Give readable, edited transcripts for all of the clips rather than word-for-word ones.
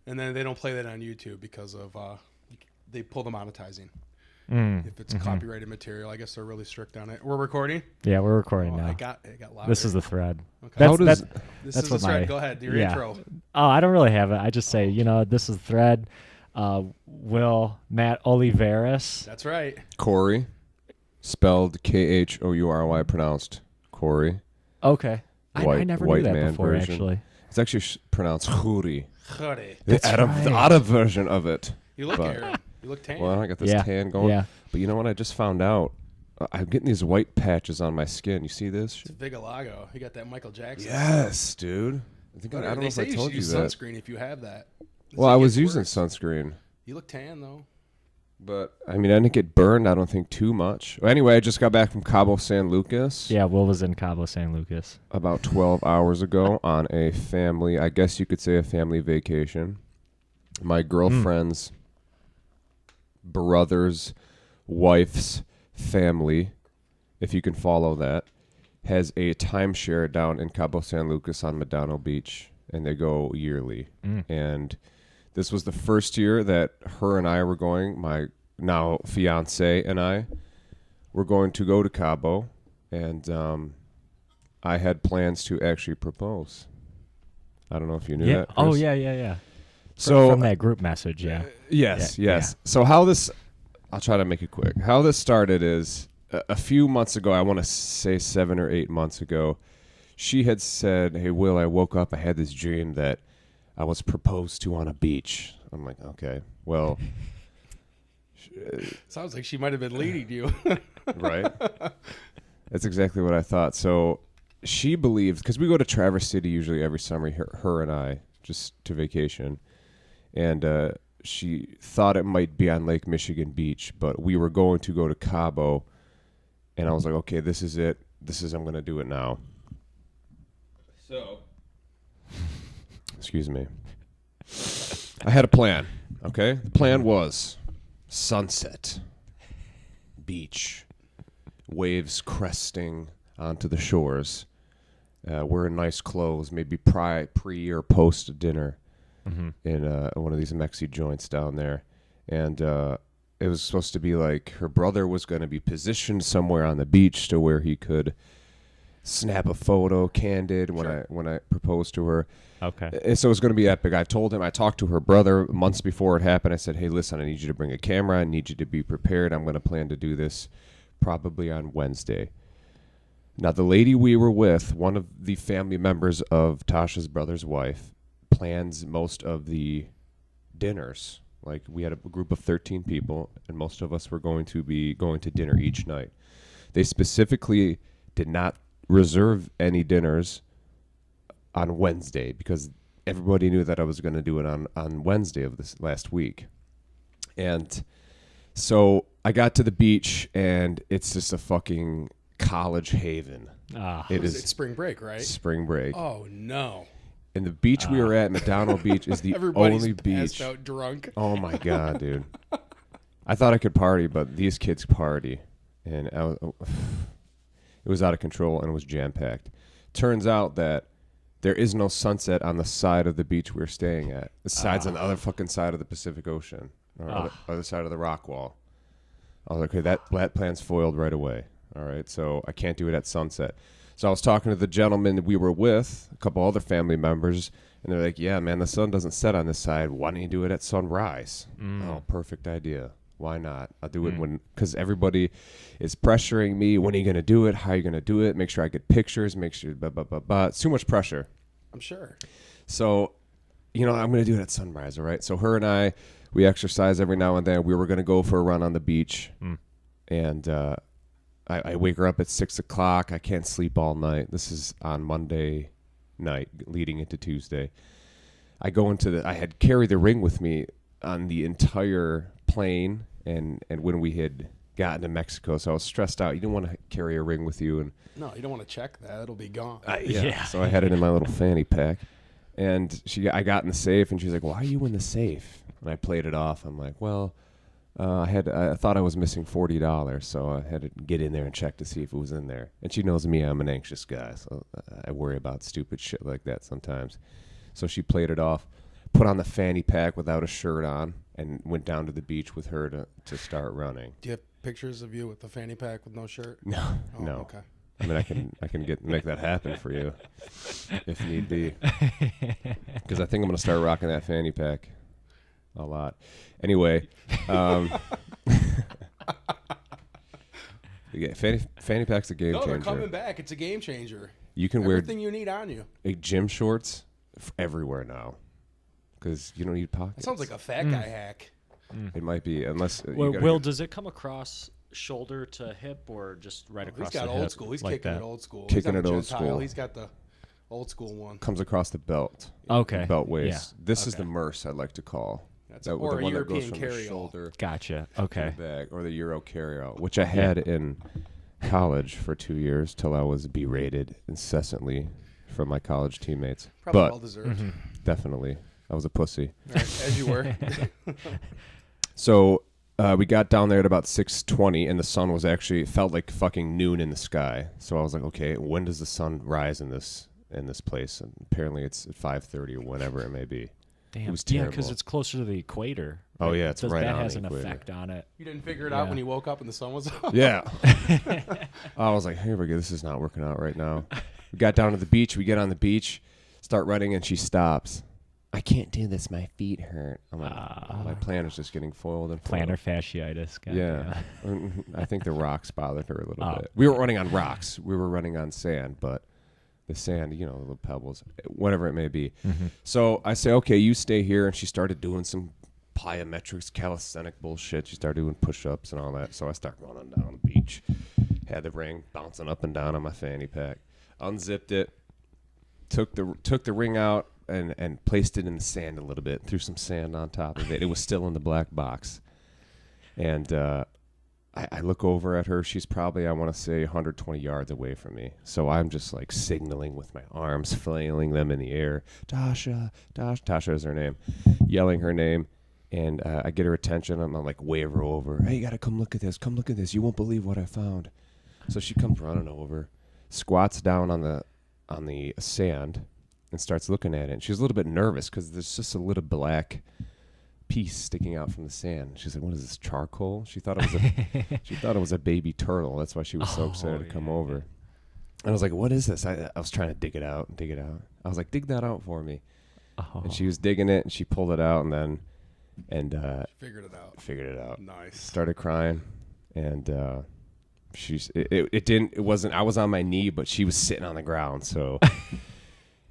And then they don't play that on YouTube because of they pull the monetizing. If it's copyrighted material, I guess they're really strict on it. We're recording? Yeah, we're recording now. It got louder. This is the thread. Okay. That's This that's is what the thread. my Go ahead. Your intro. Oh, I don't really have it. I just say, this is the thread. Matt Oliveris. That's right. Corey, spelled Khoury, pronounced Corey. Okay. I never knew that before, version. actually. It's actually pronounced Khoury. Khoury. The Arab version of it. You look Arab. You look tan. Well, I got this tan going. Yeah. But you know what? I just found out. I'm getting these white patches on my skin. You see this? It's vitiligo. You got that Michael Jackson. Yes, dude. I don't know if I told you use that. sunscreen if you have that. Well, I was using sunscreen. You look tan, though. But, I didn't get burned, I don't think, too much. Anyway, I just got back from Cabo San Lucas. Yeah, Will was in Cabo San Lucas. About 12 hours ago on a family, I guess you could say a family vacation. My girlfriend's brother's wife's family, if you can follow that, has a timeshare down in Cabo San Lucas on Medano Beach, and they go yearly. And this was the first year that her and I were going, my now fiance and I were going to go to Cabo, and I had plans to actually propose. I don't know if you knew that, Chris. Oh, yeah. So from that group message, yeah. Yes. Yeah. So I'll try to make it quick. How this started is a few months ago, I want to say 7 or 8 months ago, she had said, "Hey, Will, I woke up, I had this dream that I was proposed to on a beach." I'm like, okay, well. Sounds like she might have been leading you. Right? That's exactly what I thought. So she believed, because we go to Traverse City usually every summer, her and I, just to vacation. And she thought it might be on Lake Michigan Beach, but we were going to go to Cabo. And I was like, okay, this is it. I'm going to do it now. So, excuse me. I had a plan, okay? The plan was sunset, beach, waves cresting onto the shores, wearing nice clothes, maybe pre or post dinner in one of these Mexi joints down there. And it was supposed to be like her brother was going to be positioned somewhere on the beach to where he could snap a photo candid when I proposed to her. Okay. And so it was going to be epic. I talked to her brother months before it happened. I said, "Hey, listen, I need you to bring a camera. I need you to be prepared. I'm going to plan to do this probably on Wednesday." Now, the lady we were with, one of the family members of Tasha's brother's wife, plans most of the dinners. Like, we had a group of 13 people, and most of us were going to be going to dinner each night. They specifically did not reserve any dinners on Wednesday because everybody knew that I was going to do it on Wednesday of this last week. And so I got to the beach, and it's just a fucking college haven. It's spring break, right? Spring break. Oh, no. And the beach we were at, Medano Beach, is the only beach. Passed out drunk. Oh, my God, dude. I thought I could party, but these kids party. And it was out of control, and it was jam-packed. Turns out that there is no sunset on the side of the beach we were staying at. The side's on the other fucking side of the Pacific Ocean, or other side of the rock wall. I was like, okay, that plan's foiled right away. All right, so I can't do it at sunset. So I was talking to the gentleman that we were with, a couple other family members, and they're like, "Yeah, man, the sun doesn't set on this side. Why don't you do it at sunrise?" Oh, perfect idea. Why not? I'll do it because everybody is pressuring me. When are you going to do it? How are you going to do it? Make sure I get pictures. Make sure, It's too much pressure. I'm sure. So, I'm going to do it at sunrise, all right? So her and I, we exercise every now and then. We were going to go for a run on the beach. And I wake her up at 6 o'clock. I can't sleep all night. This is on Monday night leading into Tuesday. I had carried the ring with me on the entire plane and when we had gotten to Mexico, so I was stressed out. You didn't want to carry a ring with you, and no, you don't want to check that; it'll be gone. Yeah. So I had it in my little fanny pack, and I got in the safe, and she's like, "Why are you in the safe?" And I played it off. I'm like, "Well, I thought I was missing $40, so I had to get in there and check to see if it was in there." And she knows me; I'm an anxious guy, so I worry about stupid shit like that sometimes. So she played it off. put on the fanny pack without a shirt on and went down to the beach with her to start running. Do you have pictures of you with the fanny pack with no shirt? No, Oh, no. Okay. I mean, I can make that happen for you if need be. Because I think I'm gonna start rocking that fanny pack a lot. Anyway, yeah, fanny pack's a game changer. No, they're coming back. It's a game changer. You can everything you need on you. Gym shorts everywhere now because you don't need pockets. That sounds like a fat guy hack. It might be, unless Will, does it come across shoulder to hip or just right across the hip? He's got old school. He's like kicking that? it old school. Kicking He's it old school. He's got the old school one. Comes across the belt. Okay. The belt waist. Yeah. This is the Merce I'd like to call. That's the or a one that goes European from the carry-all. shoulder Gotcha. to Okay. the back, or the Euro carry-out, which I had in college for 2 years till I was berated incessantly from my college teammates. Probably but well deserved. definitely, I was a pussy. As you were. So we got down there at about 6:20, and the sun was actually, it felt like fucking noon in the sky. So I was like, okay, when does the sun rise in this place? And apparently it's at 5:30 or whenever it may be. Damn. It was Yeah, terrible. because it's closer to the equator. Oh, right? yeah, it's right that on has the an equator. effect on it. You didn't figure it out when you woke up and the sun was up? Yeah. I was like, here we go. This is not working out right now. We got down to the beach. We get on the beach, start running, and she stops. I can't do this. My feet hurt. I'm like, my plantar's just getting foiled and foiled. Plantar fasciitis. God Yeah. I think the rocks bothered her a little bit. We weren't running on rocks. We were running on sand, but the sand, the little pebbles, whatever it may be. Mm-hmm. So I say, okay, you stay here. And she started doing some plyometrics, calisthenic bullshit. She started doing push-ups and all that. So I start running down the beach. Had the ring bouncing up and down on my fanny pack. Unzipped it. Took the ring out and placed it in the sand a little bit. Threw some sand on top of it. It was still in the black box. And I look over at her. She's probably, I want to say, 120 yards away from me. So I'm just like signaling with my arms, flailing them in the air. Tasha is her name. Yelling her name. And I get her attention. I'm like, wave her over. Hey, you got to come look at this. Come look at this. You won't believe what I found. So she comes running over, squats down on the sand, and starts looking at it. And she's a little bit nervous because there's just a little black piece sticking out from the sand. She's like, "What is this, charcoal?" She thought it was a baby turtle. That's why she was so excited to come over. And I was like, "What is this?" I was trying to dig it out. I was like, "Dig that out for me." Oh. And she was digging it, and she pulled it out, and then Figured it out. Nice. Nice. Started crying, and it wasn't. I was on my knee, but she was sitting on the ground, so.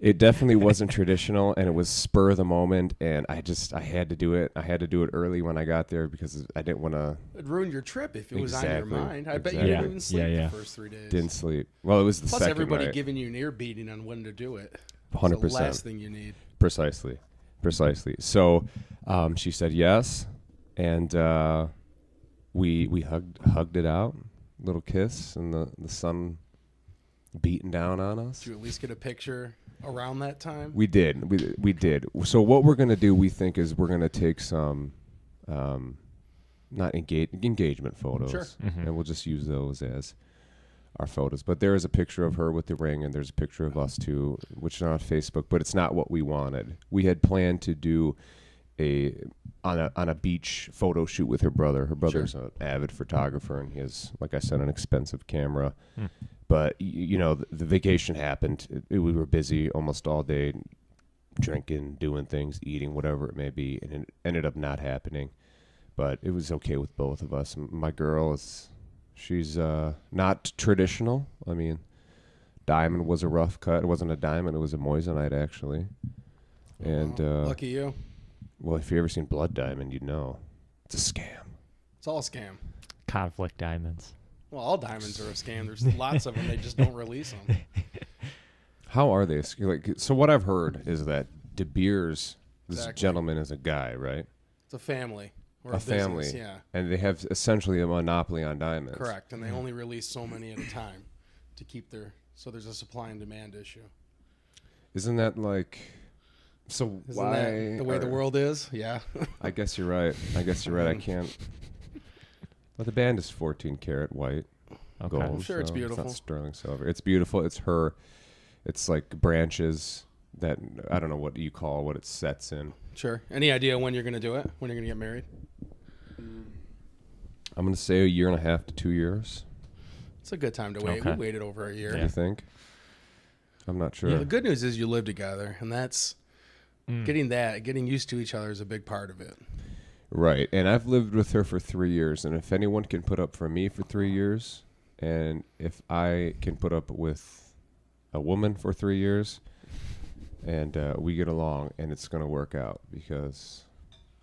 It definitely wasn't traditional, and it was spur of the moment, and I had to do it. I had to do it early when I got there because I didn't want to. It'd ruin your trip if it was on your mind. I bet you Exactly. didn't even sleep the first 3 days. Didn't sleep. Well, it was the Plus second everybody night. giving you an ear beating on when to do it. 100%. It's the last thing you need. Precisely. So she said yes, and we hugged it out, little kiss, and the sun beating down on us. Did you at least get a picture around that time? We did. We did. So what we're going to do, we think, is we're going to take some not engagement photos. Sure. Mm-hmm. And we'll just use those as our photos. But there is a picture of her with the ring, and there's a picture of us too, which is on Facebook, but it's not what we wanted. We had planned to do on a beach photo shoot with her brother. Her brother's an avid photographer, and he has, like I said, an expensive camera. But, the vacation happened. We were busy almost all day, drinking, doing things, eating, whatever it may be, and it ended up not happening. But it was okay with both of us. My girl she's not traditional. I mean, diamond was a rough cut. It wasn't a diamond. It was a moissanite, actually. And lucky you. Well, if you've ever seen blood diamond, you'd know. It's a scam. It's all a scam. Conflict diamonds. Well, all diamonds are a scam. There's lots of them. They just don't release them. How are they? So what I've heard is that De Beers, this gentleman is a guy, right? It's a family. Or A business, family. yeah. And they have essentially a monopoly on diamonds. Correct. And they only release so many at a time to keep so there's a supply and demand issue. Isn't that like... So Isn't why... that the way the world is? Yeah. I guess you're right. I can't... Well, the band is 14 karat white gold. I'm sure it's beautiful. It's not sterling silver. It's beautiful. It's her. It's like branches that I don't know what you call what it sets in. Sure. Any idea when you're going to do it? When you're going to get married? I'm going to say 1.5 to 2 years. It's a good time to wait. Okay. We waited over a year. What do you think? I'm not sure. Yeah, the good news is you live together, and that's getting used to each other is a big part of it. Right. And I've lived with her for 3 years, and if anyone can put up for me for 3 years, and if I can put up with a woman for 3 years, and we get along, and it's going to work out, because,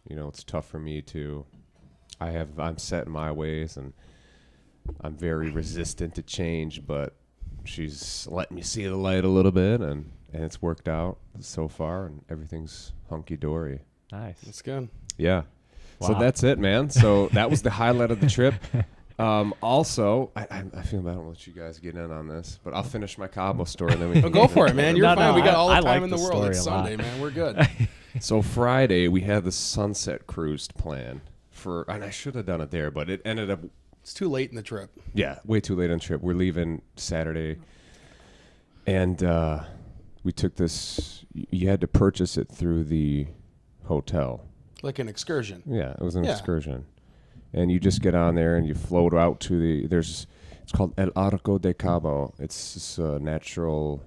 it's tough for me to. I'm set in my ways, and I'm very resistant to change, but she's let me see the light a little bit, and it's worked out so far, and everything's hunky-dory. Nice. That's good. Yeah. Wow. So that's it, man. So that was the highlight of the trip. Also, I feel bad I don't let you guys get in on this, but I'll finish my Cabo story, and then we can Go for it, man. You're fine. We got all the I time like in the the world. story It's a lot. Sunday, man. We're good. So Friday, we had the sunset cruise planned and I should have done it there, but it ended up, It's too late in the trip. way too late on the trip. We're leaving Saturday, and we took this. You had to purchase it through the hotel. Like an excursion. Yeah, it was an Yeah. excursion, and you just get on there and you float out to it's called El Arco de Cabo. It's this natural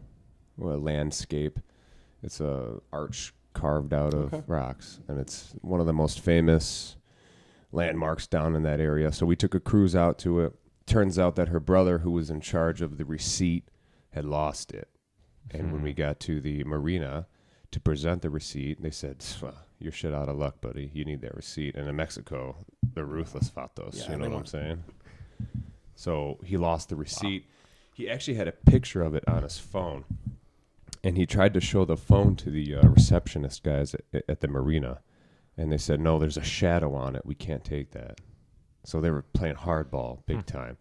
landscape. It's a arch carved out of rocks, and it's one of the most famous landmarks down in that area. So we took a cruise out to it. Turns out that her brother, who was in charge of the receipt, had lost it. And when we got to the marina to present the receipt, they said, "You're shit out of luck, buddy. You need that receipt." And in Mexico, they're ruthless vatos. Yeah, You know they what I'm want- saying? So he lost the receipt. He actually had a picture of it on his phone. And he tried to show the phone to the receptionist guys at the marina. And they said, "No, there's a shadow on it. We can't take that." So they were playing hardball big time.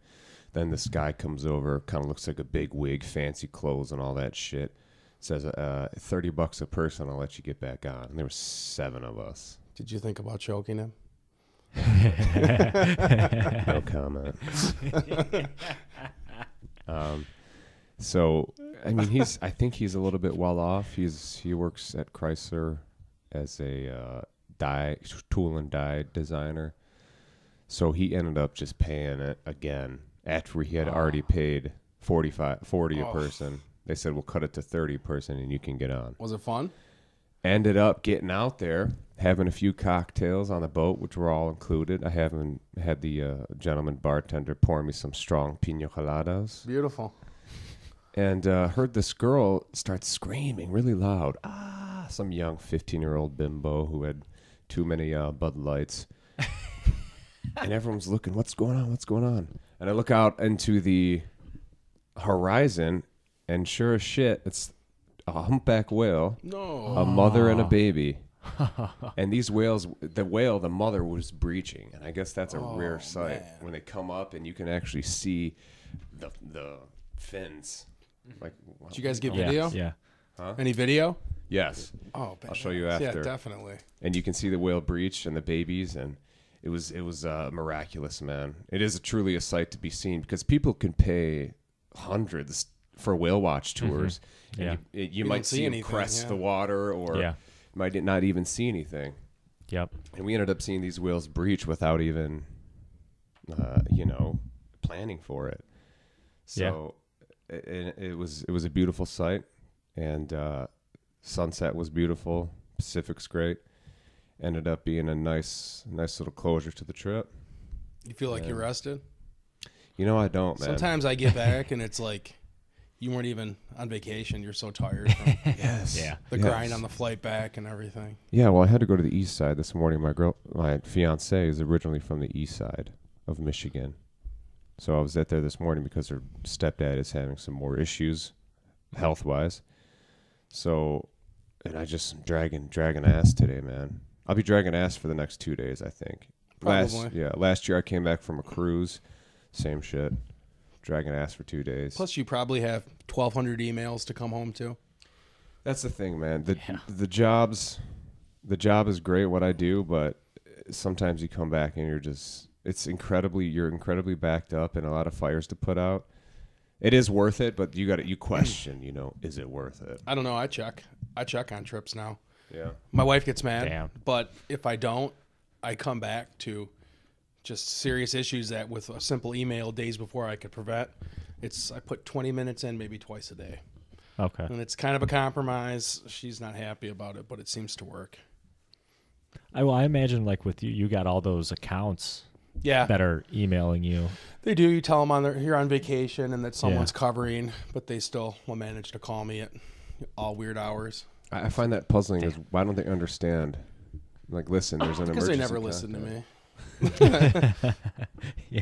Then this guy comes over, kind of looks like a big wig, fancy clothes and all that shit. Says, $30 a person, I'll let you get back on. And there were 7 of us. Did you think about choking him? No comment. So, I mean, I think he's a little bit well off. He works at Chrysler as a tool and die designer. So he ended up just paying it again after he had already paid $40 a person. They said, "We'll cut it to 30 a person and you can get on." Was it fun? Ended up getting out there, having a few cocktails on the boat, which were all included. I haven't had the gentleman bartender pour me some strong pina coladas. Beautiful. And heard this girl start screaming really loud. Some young 15-year-old bimbo who had too many Bud Lights. And everyone's looking, what's going on? What's going on? And I look out into the horizon, and sure as shit, it's a humpback whale, No. a mother and a baby. And these whales, the mother was breaching. And I guess that's a rare sight man. when they come up and you can actually see the fins. Like, Did you guys get Yeah. video? Yeah. Any video? yes. Oh, I'll show you Yeah, after. definitely. And you can see the whale breach and the babies, and it was miraculous, man. It is truly a sight to be seen, because people can pay hundreds for whale watch tours. Yeah. And you don't might see see them anything, crest yeah. the water, or Yeah. might not even see anything. Yep. And we ended up seeing these whales breach without even, planning for it. So it was a beautiful sight, and sunset was beautiful. Pacific's great. Ended up being a nice little closure to the trip. You feel like you're rested? I don't, man. Sometimes I get back and it's like you weren't even on vacation. You're so tired from Yes. Yeah. the Yes. grind on the flight back and everything. Yeah, well, I had to go to the east side this morning. My fiance is originally from the east side of Michigan. So I was there this morning because her stepdad is having some more issues health-wise. So, and I just dragging ass today, man. I'll be dragging ass for the next 2 days, I think. Probably. Last year I came back from a cruise, same shit. Dragging ass for 2 days. Plus, you probably have 1,200 emails to come home to. That's the thing, man. The job is great, what I do, but sometimes you come back and you're incredibly backed up and a lot of fires to put out. It is worth it, but you question, is it worth it? I don't know. I check on trips now. Yeah. My wife gets mad, Damn. but if I don't, I come back to just serious issues that with a simple email days before I could prevent. I put 20 minutes in maybe twice a day. Okay. And it's kind of a compromise. She's not happy about it, but it seems to work. I imagine like with you got all those accounts Yeah, that are emailing you. they do. You tell them you're on vacation and that someone's covering, but they still will manage to call me at all weird hours. I find that puzzling. Is why don't they understand? Like, listen, there's an emergency. Because they never listen to me. Yeah.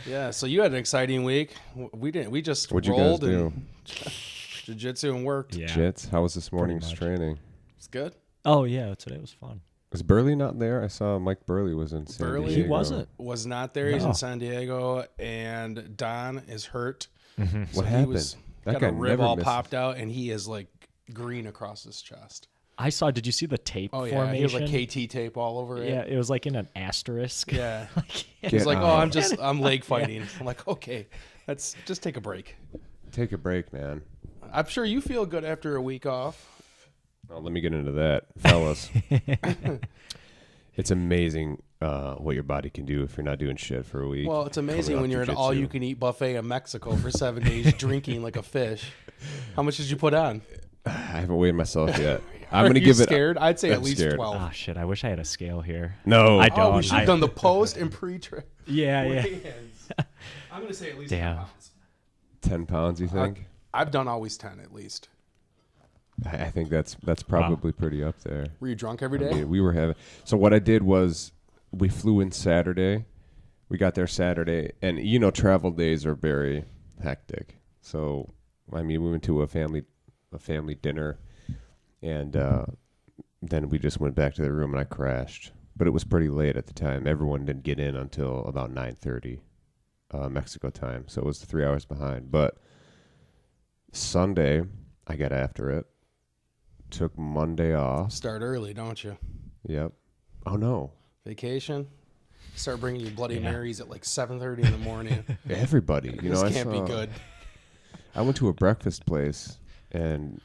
Yeah, so you had an exciting week. We didn't. We just What'd you rolled guys do? and jiu-jitsu and worked. Yeah. Jits. How was this morning's much. training? It's good. Oh yeah, today was fun. Was Burley not there? I saw Mike Burley was in San Burley? Diego. He wasn't. Was not there. He's No. in San Diego, and Don is hurt. What He happened? was, That got guy a rib never all misses. popped out, and he is like green across his chest. I saw. Did you see the tape Oh yeah, formation? he has like KT tape all over it. Yeah, it was like in an asterisk. Yeah. Like, He's like, out. I'm leg fighting. I'm like, okay, let's just take a break. Take a break, man. I'm sure you feel good after a week off. Oh, let me get into that, fellas. It's amazing what your body can do if you're not doing shit for a week. Well, it's amazing Coming when off you're at an jiu-jitsu. all-you-can-eat buffet in Mexico for 7 days, drinking like a fish. How much did you put on? I haven't weighed myself yet. I'm Are gonna you give it. scared? I'd say I'm at least scared. 12. oh shit! I wish I had a scale here. No, I don't. Oh, we should have done the post and pre-trip. Yeah, yeah. I'm going to say at least Damn. 10 pounds. 10 pounds. You think? I've done always 10 at least. I think that's probably pretty up there. Were you drunk every I day? mean, we were having. So what I did was, we flew in Saturday. We got there Saturday, and travel days are very hectic. So I mean, we went to a family dinner, and then we just went back to the room, and I crashed. But it was pretty late at the time. Everyone didn't get in until about 9:30 Mexico time, so it was 3 hours behind. But Sunday, I got after it. Took Monday off. Start early, don't you? Yep. Oh no. Vacation. Start bringing you Bloody Yeah. Marys at like 7:30 in the morning. Everybody, This I can't be saw- good. I went to a breakfast place, and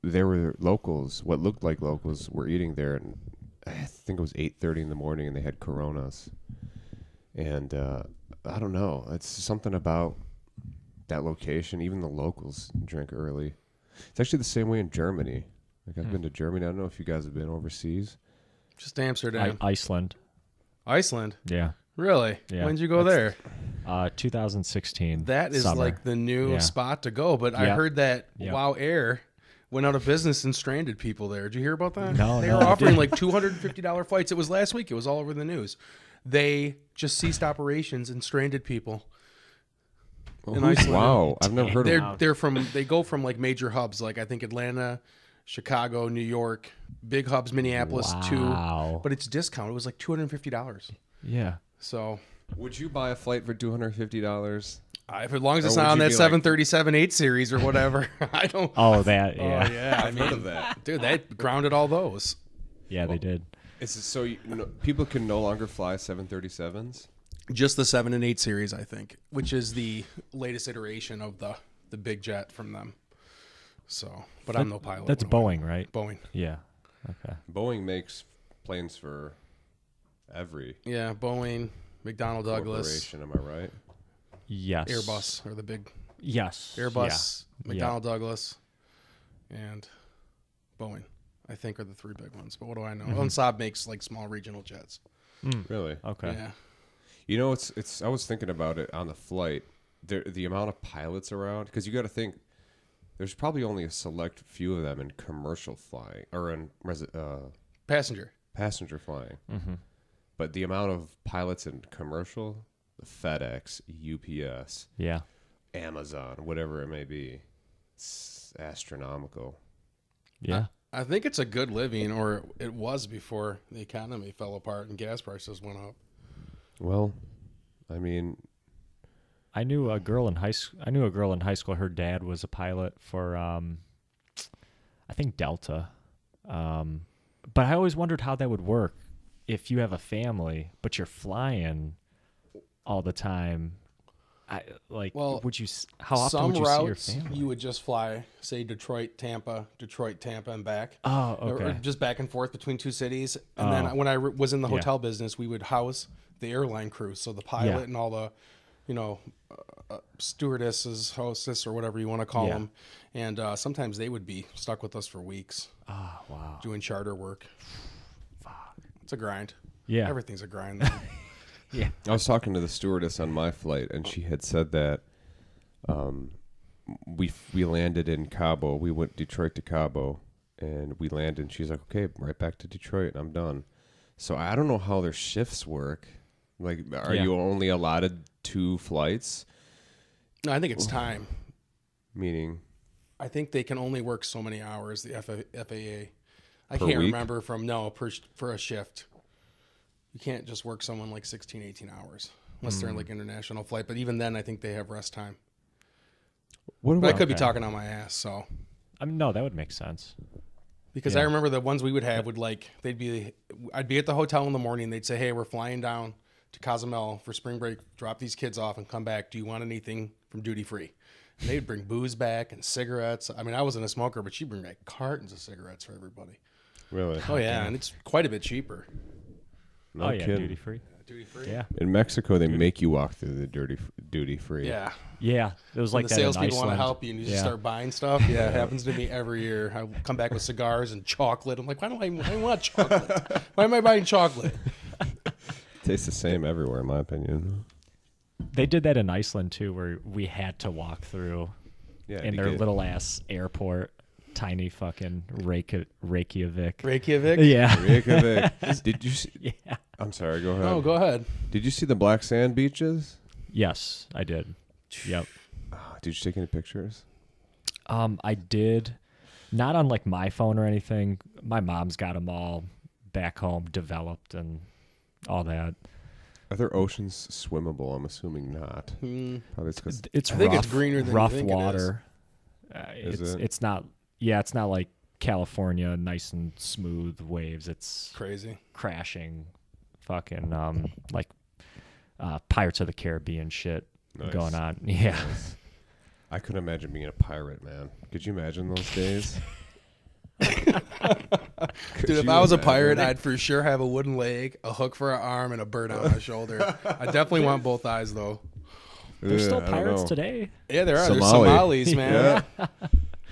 there were locals. What looked like locals were eating there, and I think it was 8:30 in the morning, and they had Coronas. And I don't know. It's something about that location. Even the locals drink early. It's actually the same way in Germany. Like I've been to Germany. I don't know if you guys have been overseas. Just Amsterdam. Iceland. Iceland. Yeah. Really? Yeah. When did you go there? 2016. That is summer. like the new Yeah. spot to go. But I Yep. heard that Yep. Wow Air went out of business and stranded people there. Did you hear about that? No, They no, were I offering didn't. like $250 flights. It was last week. It was all over the news. They just ceased operations and stranded people. In Iceland. Wow, I've never heard of. They go from like major hubs like I think Atlanta, Chicago, New York, big hubs, Minneapolis Wow. too. But it's discount. It was like $250. Yeah. So Would you buy a flight for $250? as long as it's Or not would on you that be like- 737 8 series or whatever, I don't. Oh, that. Yeah. Oh yeah, I mean, of that. dude, they grounded all those. Yeah, they did. So people can no longer fly 737s. Just the 7 and 8 series, I think, which is the latest iteration of the big jet from them. So, but I'm no pilot. That's What do I Boeing, know? right? Boeing. Yeah. Okay. Boeing makes planes for every Yeah, Boeing, McDonnell Douglas, corporation. Am I right? Yes. Airbus, or the big Yes. Airbus, Yeah. McDonnell Douglas, and Boeing, I think, are the three big ones. But what do I know? And Saab makes like small regional jets. Really? Okay. Yeah. You know, it's. I was thinking about it on the flight. The amount of pilots around, because you got to think, there's probably only a select few of them in commercial flying or in Passenger. passenger flying. Mm-hmm. But the amount of pilots in commercial, FedEx, UPS, Yeah. Amazon, whatever it may be, it's astronomical. Yeah. I think it's a good living, or it was before the economy fell apart and gas prices went up. Well, I mean, I knew a girl in high school. Her dad was a pilot for, I think Delta. But I always wondered how that would work if you have a family, but you're flying all the time. Well, how often some would you see your routes family? you would just fly, say Detroit, Tampa, and back. Oh, Or okay. just back and forth between two cities. And then when I was in the Yeah. hotel business, we would house the airline crew. So the pilot Yeah. and all the, stewardesses, hostess, or whatever you want to call Yeah. them. And sometimes they would be stuck with us for weeks Oh, wow. doing charter work. It's a grind. Yeah. Everything's a grind. Though. Yeah. I was talking to the stewardess on my flight, and she had said that we landed in Cabo. We went Detroit to Cabo, and we landed. And she's like, "Okay, right back to Detroit, and I'm done." So I don't know how their shifts work. Like, are Yeah. you only allotted 2 flights? No, I think it's time. Meaning, I think they can only work so many hours, the FAA. I Per can't week? remember for a shift. You can't just work someone like 16, 18 hours unless they're in like international flight. But even then, I think they have rest time. what But I about could be Okay. talking on my ass. So I mean, no, that would make sense. because Yeah. I remember the ones we would have would I'd be at the hotel in the morning. They'd say, "Hey, we're flying down to Cozumel for spring break. Drop these kids off and come back. Do you want anything from duty free?" And they'd bring booze back and cigarettes. I mean, I wasn't a smoker, but she'd bring back cartons of cigarettes for everybody. really? Oh yeah, and it's quite a bit cheaper. No oh, yeah, kidding. duty free. Duty free. Yeah. In Mexico, they make you walk through the duty free. Yeah. Yeah. It was When like the that in salespeople want to Iceland. help you and you just Yeah. start buying stuff. Yeah, it happens to me every year. I come back with cigars and chocolate. I'm like, why do I want chocolate? Why am I buying chocolate? Tastes the same everywhere, in my opinion. They did that in Iceland too, where we had to walk through Yeah, in to their get- little ass airport, tiny fucking Reykjavik. Reykjavik? Yeah. Reykjavik. Did you see? Yeah. I'm sorry. Go ahead. Oh, go ahead. Did you see the black sand beaches? Yes, I did. Yep. Did you take any pictures? I did, not on like my phone or anything. My mom's got them all back home developed and all that. Are there oceans swimmable? I'm assuming not. Probably it's because It's I think rough, it's greener than you rough think it is. water. Is it? It's not. Yeah, it's not like California, nice and smooth waves. It's Crazy. crashing, fucking like Pirates of the Caribbean shit Nice. going on. Yeah. I couldn't imagine being a pirate, man. Could you imagine those days? Dude, if I was a pirate, I'd for sure have a wooden leg, a hook for an arm, and a bird on my shoulder. I definitely want both eyes, though. There's still I don't pirates know. today. Yeah, there are. There's Somali. Somalis, man. Yeah.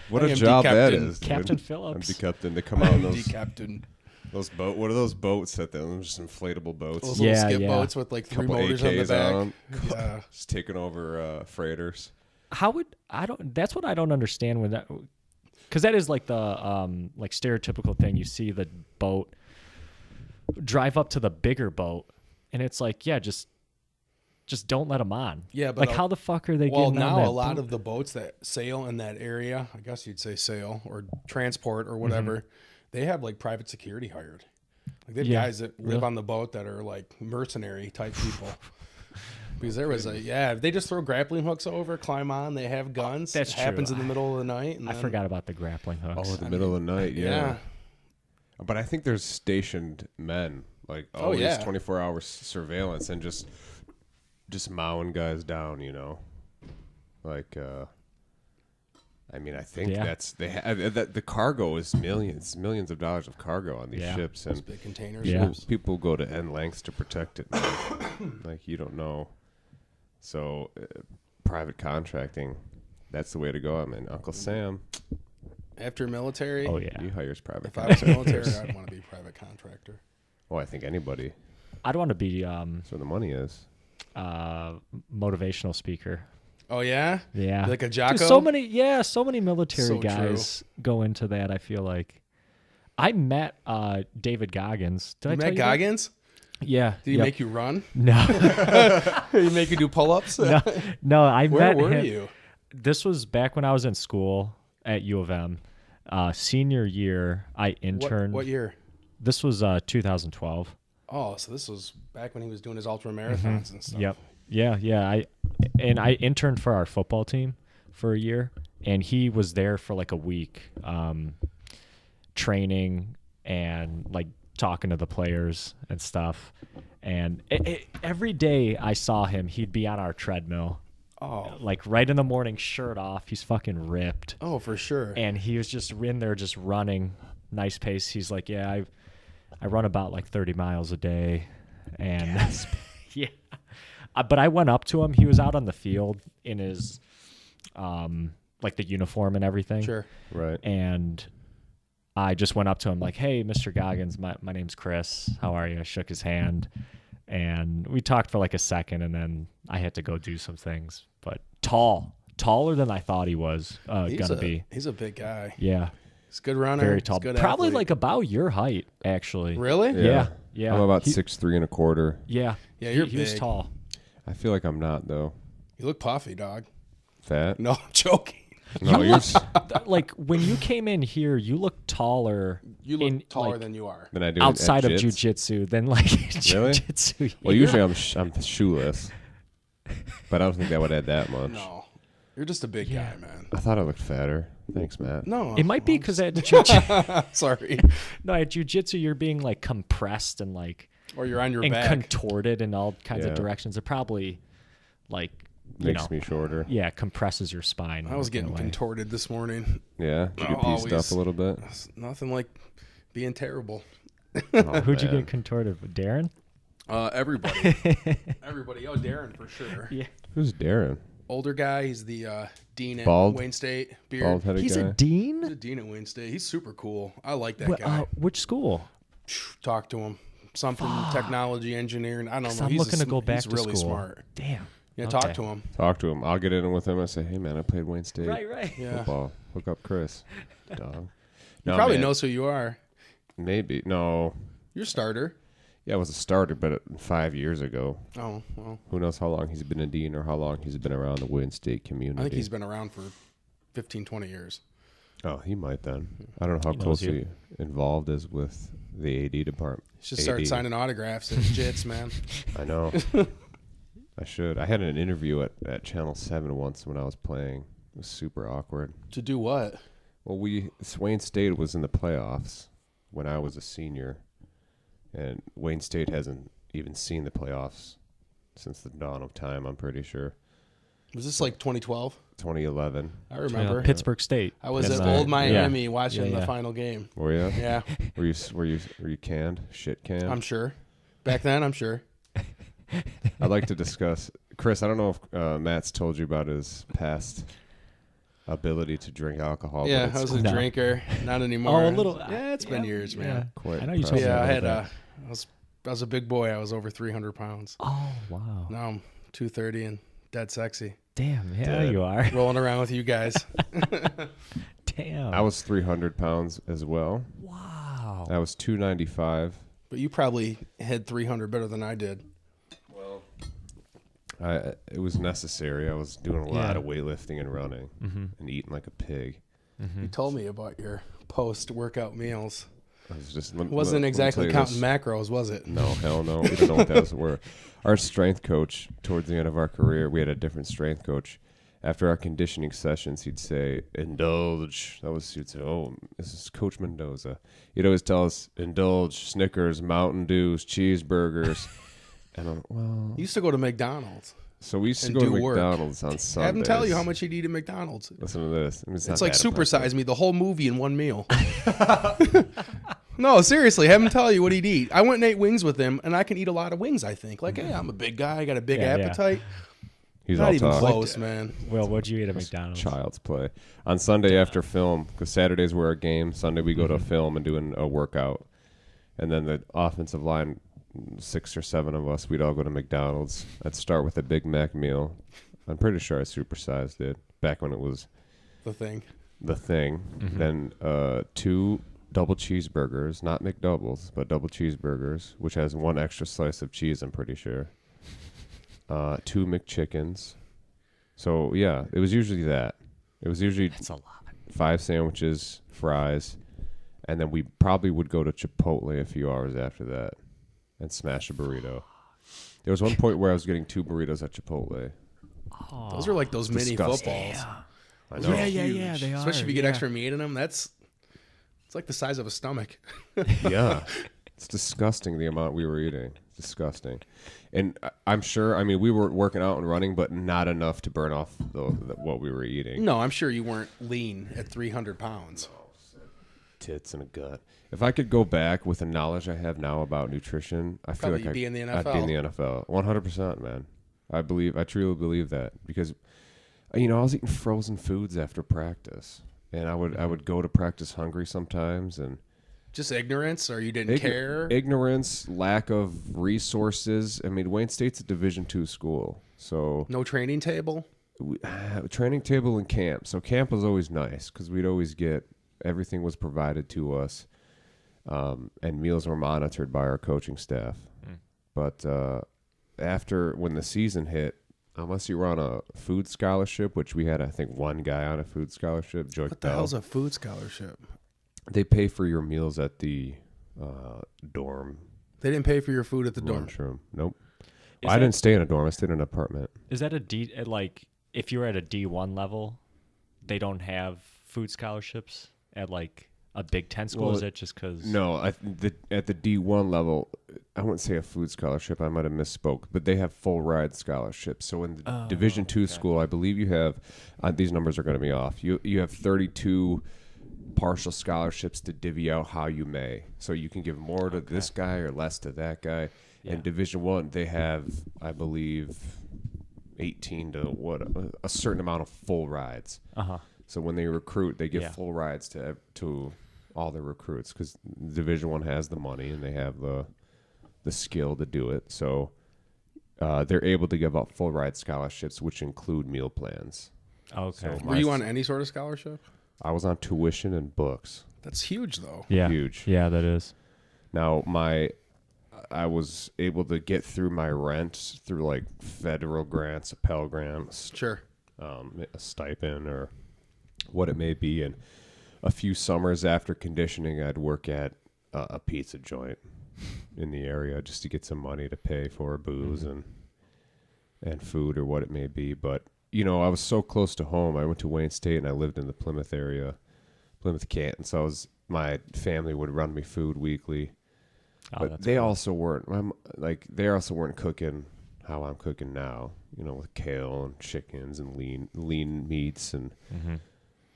What I a am job that Captain- is. dude. Captain I'm Phillips. the captain. They come out in those Captain. What are those boats that those just inflatable boats? Those little Yeah, skip yeah. boats with like 3 Couple motors on the AKs back. on 'em. Yeah. Just taking over freighters. How would I don't? That's what I don't understand when that, because that is like the like stereotypical thing. You see the boat drive up to the bigger boat, and it's like, yeah, just don't let them on. Yeah, but like how the fuck are they Well, getting on now that a lot boat? of the boats that sail in that area, I guess you'd say sail or transport or whatever, they have like private security hired. Like they have Yeah, guys that live really? on the boat that are like mercenary type people. Because there was they just throw grappling hooks over, climb on, they have guns. That's it happens true. in the middle of the night. And I then- forgot about the grappling hooks. Oh, in the middle of the night, yeah. Yeah. But I think there's stationed men, like Oh, always yeah. 24 hours surveillance and just mowing guys down, you know. Like, I mean, I think Yeah. that's the cargo is millions of dollars of cargo on these Yeah. ships, Those and big container Yeah. ships. people go to end lengths to protect it. Man. Like you don't know, so private contracting, that's the way to go. I mean, Uncle Sam, After military, Oh yeah. he hires private if I was contractors. military, I'd want to be a private contractor. Oh, I think anybody. I'd want to be That's where the money is. motivational speaker. Oh, yeah? Yeah. Like a Dude, Jocko? so many military So guys go into that. I feel like I met David Goggins. Did I You tell met you that? Goggins? Yeah. Did he Yep. make you run? No, Did he make you do pull-ups? no. I Where met were him. you? This was back when I was in school at U of M. Senior year, I interned. What year? This was 2012. Oh, so this was back when he was doing his ultra marathons and stuff. Yep. Yeah. I interned for our football team for a year, and he was there for like a week, training and like talking to the players and stuff. And every day I saw him, he'd be on our treadmill Oh. like right in the morning, shirt off. He's fucking ripped. Oh, for sure. And he was just in there just running, nice pace. He's like, yeah, I run about like 30 miles a day. And yeah. But I went up to him. He was out on the field in his, like the uniform and everything. Sure. Right. And I just went up to him like, hey, Mr. Goggins, my name's Chris. How are you? I shook his hand. And we talked for like a second, and then I had to go do some things. But taller than I thought he was gonna be. He's a big guy. Yeah, He's a good runner. very tall. He's a good Probably athlete. like about your height, actually. Really? Yeah. I'm about 6'3¼ Yeah, Yeah, you're he was big. tall. I feel like I'm not though. You look puffy, dog. Fat? No, I'm joking. No, you're Like when you came in here, you looked taller. You look in, taller like, than you are. than I do outside at of jits. jujitsu than like Really? jujitsu. Well, Yeah. usually I'm shoeless, but I don't think that would add that much. No, you're just a big guy, man. I thought I looked fatter. Thanks, Matt. No, It might be because at jujitsu, sorry. no, at jujitsu you're being like compressed and like Or you're on your and back. contorted in all kinds of Yeah. directions. It probably like you Makes know, me shorter. yeah, compresses your spine. I was in a getting way. contorted this morning. Yeah, you get pieced Always. up a little bit. It's nothing like being terrible. Oh, Who'd you man. get contorted with? Darren? Everybody. Everybody. Oh, Darren for sure. Yeah. Who's Darren? Older guy. He's the dean at Bald? Wayne State. Beard. Bald-headed He's guy. a He's dean? a dean at Wayne State. He's super cool. I like that guy. Which school? Talk to him. Something technology, engineering. I don't know. I'm He's looking to go back he's to really school. smart. Damn. Yeah, Okay. talk to him. Talk to him. I'll get in with him. I say, hey man, I played Wayne State Right. Yeah. football. Hook up Chris. Dog. He No, probably man. knows who you are. Maybe no. You're a starter. Yeah, I was a starter, but 5 years ago. Oh, well. Who knows how long he's been a dean or how long he's been around the Wayne State community. I think he's been around for 15, 20 years. Oh, he might then. I don't know how He knows closely involved is with the AD department. Should start signing autographs at Jits, man. I know. I should. I had an interview at Channel 7 once when I was playing. It was super awkward. To do what? Well, Wayne State was in the playoffs when I was a senior, and Wayne State hasn't even seen the playoffs since the dawn of time, I'm pretty sure. Was this like 2012? 2011. I remember. Pittsburgh State. I was And, at Old Miami yeah. watching Yeah, the yeah. final game. Were you? Yeah, Were you canned? Shit canned? I'm sure. Back then, I'm sure. I'd like to discuss, Chris, I don't know if Matt's told you about his past ability to drink alcohol. Yeah, but I it's was a No. drinker. Not anymore. Oh, a little. Yeah, it's been years, man. quite I know you told me Yeah, I about had that. I was a big boy. I was over 300 pounds. Oh, wow. Now I'm 230 and dead sexy. Damn. Yeah, Dead. you are. Rolling around with you guys. Damn. I was 300 pounds as well. Wow. I was 295. But you probably hit 300 better than I did. It was necessary. I was doing a lot Yeah. of weightlifting and running and eating like a pig. You told me about your post-workout meals. I was just Wasn't exactly counting macros, was it? No, hell no. We didn't know what those were. Our strength coach, towards the end of our career, we had a different strength coach. After our conditioning sessions, he'd say, indulge. He'd say, oh, this is Coach Mendoza. He'd always tell us, indulge, Snickers, Mountain Dews, cheeseburgers. And I'm, well, You used to go to McDonald's. so we used to and go to do work. McDonald's on Sundays. Have him tell you how much you'd eat at McDonald's. Listen to this. I mean, It's like Super Size Me, the whole movie in one meal. No, seriously, have him tell you what he'd eat. I went and ate wings with him, and I can eat a lot of wings, I think. Like, hey, I'm a big guy. I got a big Yeah, yeah. appetite. He's Not all even talk. close, man. Well, what'd you eat at McDonald's? Child's play. On Sunday after film, because Saturdays were our game, Sunday we go to film and do a workout. And then the offensive line, 6 or 7 of us, we'd all go to McDonald's. I'd start with a Big Mac meal. I'm pretty sure I supersized it back when it was The thing. the thing. Then 2 double cheeseburgers, not McDoubles, but double cheeseburgers, which has 1 extra slice of cheese, I'm pretty sure. 2 McChickens. So, yeah, it was usually that. It was usually That's a lot. 5 sandwiches, fries, and then we probably would go to Chipotle a few hours after that and smash a burrito. There was one point where I was getting 2 burritos at Chipotle. Those are like those mini disgusting. footballs. I Those know. are Yeah, huge. yeah, they Especially are, if you get yeah. extra meat in them. It's like the size of a stomach. Yeah. It's disgusting the amount we were eating. disgusting. And I'm sure, I mean, we were working out and running, but not enough to burn off what we were eating. No, I'm sure you weren't lean at 300 pounds. Tits and a gut. If I could go back with the knowledge I have now about nutrition, I feel like You'd be in the NFL. I'd be in the NFL. 100%, man. I truly believe that because, I was eating frozen foods after practice, and I would go to practice hungry sometimes, and Just ignorance, or you didn't care? ignorance, lack of resources. I mean, Wayne State's a Division II school, so No training table? training table and camp. So camp was always nice because we'd always get everything was provided to us, and meals were monitored by our coaching staff. But after when the season hit, unless you were on a food scholarship, which we had, I think, one guy on a food scholarship, Joy What the hell's a food scholarship? They pay for your meals at the dorm. They didn't pay for your food at the dorm. Lunchroom. Nope. Is I that- didn't stay in a dorm. I stayed in an apartment. Is that a D, like, if you're at a D1 level, they don't have food scholarships at, like, a Big Ten school? Well, Is that just because? No, at the D1 level, I wouldn't say a food scholarship. I might have misspoke, but they have full ride scholarships. So in the Division II school, I believe you have these numbers are going to be off. You have 32 partial scholarships to divvy out how you may. So you can give more to this guy or less to that guy. Yeah. In Division I, they have, I believe, 18 to a certain amount of full rides. Uh-huh. So when they recruit, they give Yeah. full rides to all their recruits because Division I has the money and they have the skill to do it. So they're able to give out full ride scholarships, which include meal plans. Okay. So Were you on any sort of scholarship? I was on tuition and books. That's huge, though. Yeah. Huge. Yeah, that is. Now I was able to get through my rent through like federal grants, a Pell Grant, Sure. a stipend or what it may be. And a few summers after conditioning, I'd work at a pizza joint in the area just to get some money to pay for booze and food or what it may be. But, I was so close to home. I went to Wayne State and I lived in the Plymouth area, Plymouth, Canton. So my family would run me food weekly. Oh, But that's they cool. also weren't cooking how I'm cooking now, with kale and chickens and lean meats and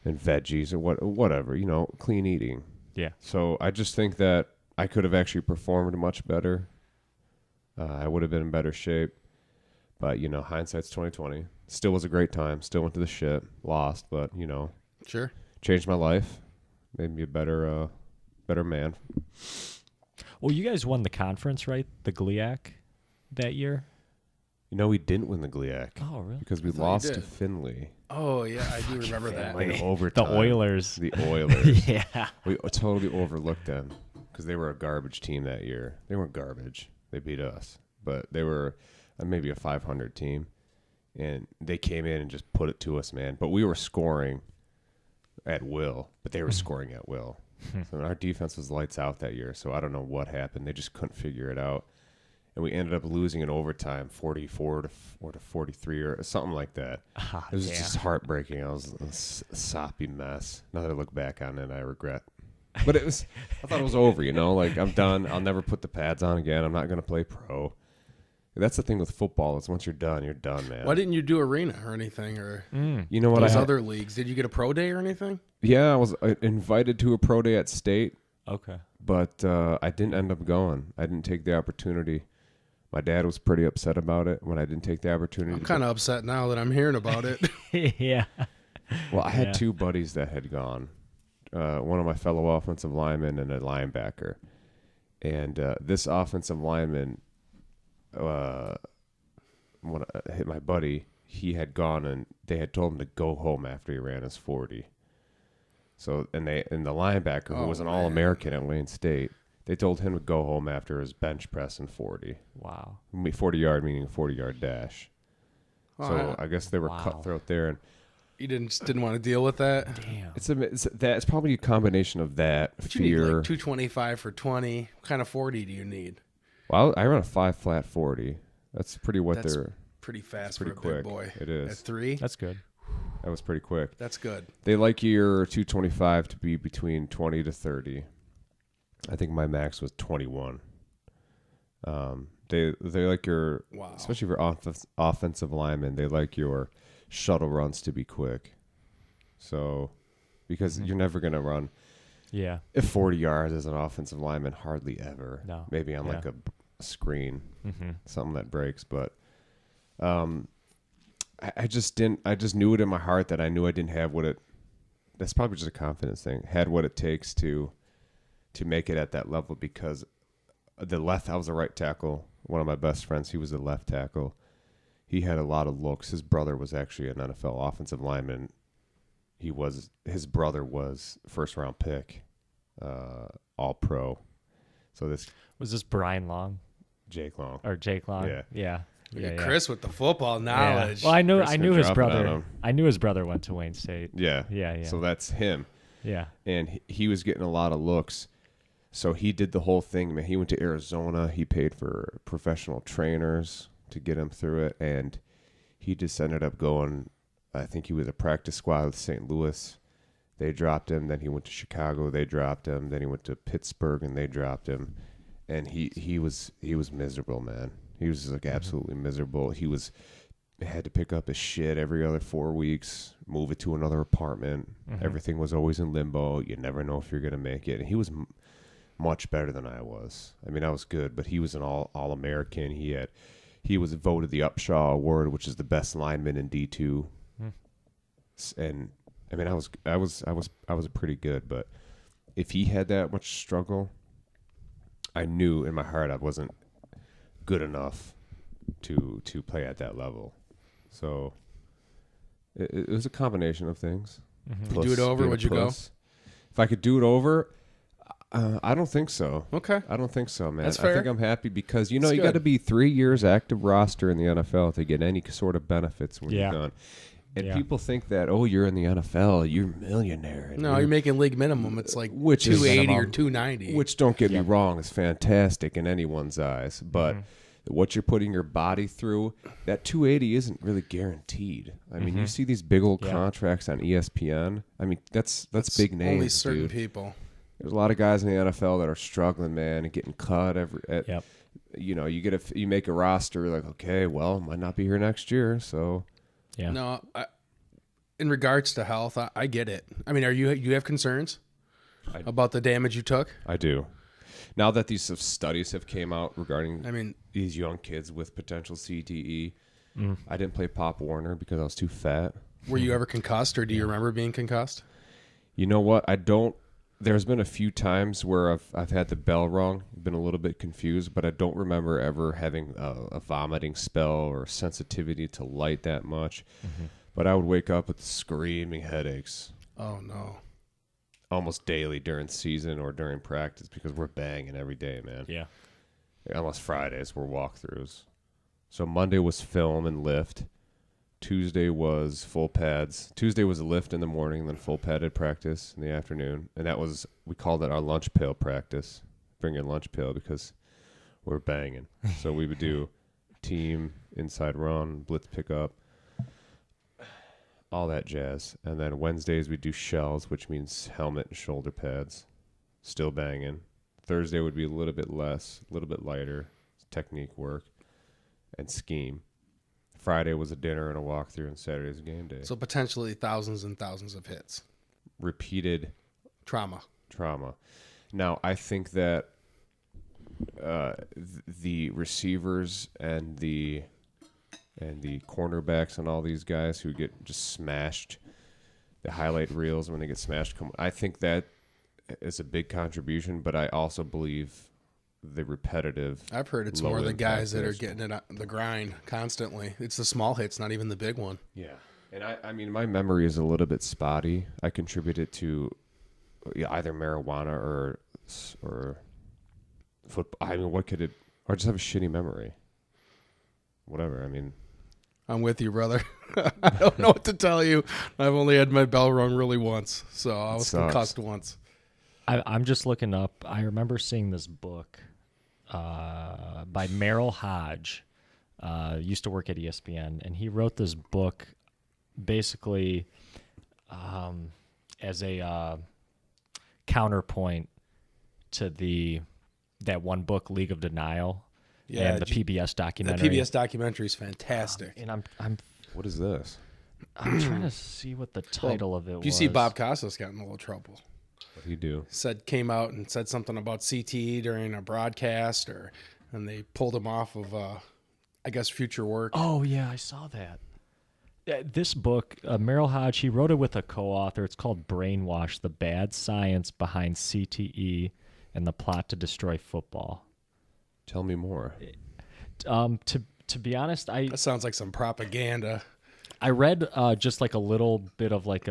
veggies or whatever, clean eating. Yeah. So I just think that I could have actually performed much better. I would have been in better shape. But, hindsight's 2020. Still was a great time. Still went to the shit. Lost, but, Sure. changed my life. Made me a better man. Well, you guys won the conference, right? The GLIAC that year? We didn't win the GLIAC. Oh, really? Because we thought you lost to did. Finley. Oh, yeah, I do remember that. In The overtime. Oilers. The Oilers. Yeah. We totally overlooked them because they were a garbage team that year. They weren't garbage. They beat us. But they were maybe a 500 team. And they came in and just put it to us, man. But we were scoring at will. But they were scoring at will. So our defense was lights out that year. So I don't know what happened. They just couldn't figure it out. And we ended up losing in overtime 44 to 43 or something like that. It was just heartbreaking. I was a soppy mess. Now that I look back on it, I regret. But I thought it was over, like I'm done. I'll never put the pads on again. I'm not going to play pro. That's the thing with football is once you're done, man. Why didn't you do arena or anything? Or You know what? those other leagues? Did you get a pro day or anything? Yeah, I was invited to a pro day at State, Okay. but I didn't end up going. I didn't take the opportunity. My dad was pretty upset about it when I didn't take the opportunity. I'm kind of upset now that I'm hearing about it. Yeah. Well, I had Yeah. two buddies that had gone. One of my fellow offensive linemen and a linebacker. And this offensive lineman, when I hit my buddy, he had gone and they had told him to go home after he ran his 40. So, and the linebacker, who was an All-American at Wayne State, they told him to go home after his bench press in 40. Wow. 40-yard, meaning a 40-yard dash. Oh, So yeah. I guess they were Wow. cutthroat there. And You didn't want to deal with that? Damn. it's probably a combination of that, But you need fear. like 225 for 20. What kind of 40 do you need? Well, I run a 5 flat 40. That's pretty what That's they're pretty fast pretty for a quick. big boy. It is. At 3? That's good. That was pretty quick. That's good. They like your 225 to be between 20 to 30. I think my max was 21. They like your, Wow. especially for offensive linemen, they like your shuttle runs to be quick. So, because you're never gonna run Yeah. 40 yards as an offensive lineman, hardly ever. No. Maybe on like a screen, something that breaks. But I just didn't. I just knew it in my heart that I knew I didn't have what it. That's probably just a confidence thing. Had what it takes to make it at that level, because I was a right tackle. One of my best friends, he was a left tackle. He had a lot of looks. His brother was actually an NFL offensive lineman. His brother was first round pick, all pro. So Was this Brian Long Jake Long. or Jake Long? Yeah. Yeah. Look Yeah, at yeah. Chris with the football knowledge. Well, I knew Chris his dropping on brother. him. I knew his brother went to Wayne State. Yeah. Yeah. So that's him. Yeah. And he was getting a lot of looks. So he did the whole thing, man. He went to Arizona. He paid for professional trainers to get him through it. And he just ended up going, I think he was a practice squad with St. Louis. They dropped him. Then he went to Chicago. They dropped him. Then he went to Pittsburgh, and they dropped him. And he was miserable, man. He was like absolutely miserable. He had to pick up his shit every other 4 weeks, move it to another apartment. Everything was always in limbo. You never know if you're going to make it. And he was much better than I was. I mean, I was good, but he was an all-American. He was voted the Upshaw Award, which is the best lineman in D2. And I mean, I was pretty good, but if he had that much struggle, I knew in my heart I wasn't good enough to play at that level. So it was a combination of things. You do it over, would you go? If I could do it over, I don't think so. Okay. I don't think so, man. That's I fair. think I'm happy because, you That's got to good. be 3 years active roster in the NFL to get any sort of benefits when Yeah. you're done. And Yeah. people think that, oh, you're in the NFL, you're a millionaire. And No, you're making league minimum. It's like Which is 280 or minimum. 290. which, don't get me wrong, is fantastic in anyone's eyes. But what you're putting your body through, that 280 isn't really guaranteed. I mean, you see these big old contracts on ESPN. I mean, that's big names, only certain dude. people. There's a lot of guys in the NFL that are struggling, man, and getting cut Yep. you make a roster, like, okay, well, might not be here next year, so Yeah. No, in regards to health, I get it. I mean, you have concerns about the damage you took? I do. Now that these studies have came out regarding I mean, these young kids with potential CTE, I didn't play Pop Warner because I was too fat. were you ever concussed, or do you remember being concussed? You know what? I don't. There's been a few times where I've had the bell rung, been a little bit confused, but I don't remember ever having a vomiting spell or sensitivity to light that much. But I would wake up with screaming headaches Oh, no. almost daily during season or during practice because we're banging every day, man. Yeah. Unless Fridays were walkthroughs. So Monday was film and lift. Tuesday was full pads. Tuesday was a lift in the morning, then full padded practice in the afternoon. And we called it our lunch pail practice. Bring your lunch pail because we're banging. So we would do team, inside run, blitz pickup, all that jazz. And then Wednesdays we do shells, which means helmet and shoulder pads. Still banging. Thursday would be a little bit less, a little bit lighter, technique work, and scheme. Friday was a dinner and a walkthrough, and Saturday's a game day. So potentially thousands and thousands of hits. Repeated Trauma. Now, I think that the receivers and the cornerbacks and all these guys who get just smashed, the highlight reels when they get smashed, I think that is a big contribution, but I also believe the repetitive. I've heard it's low more the impact guys that are hits. getting it on the grind constantly. It's the small hits, not even the big one. Yeah. And I mean, my memory is a little bit spotty. I contribute it to either marijuana or football. I mean, what could it, or just have a shitty memory? Whatever. I mean, I'm with you, brother. I don't know what to tell you. I've only had my bell rung really once, so I was sucks. concussed once. I'm just looking up. I remember seeing this book by Merrill Hodge. Used to work at ESPN, and he wrote this book basically as a counterpoint to that one book, League of Denial. Yeah, and the PBS The documentary. PBS documentary is fantastic. And I'm What is this? trying to see what the title of it was. You see, Bob Costas got in a little trouble. What do you do? Came out and said something about CTE during a broadcast, and they pulled him off of, I guess, future work. Oh yeah, I saw that. This book, Merrill Hodge, he wrote it with a co-author. It's called Brainwash: The Bad Science Behind CTE and the Plot to Destroy Football. Tell me more. To be honest, That sounds like some propaganda. I read just like a little bit of like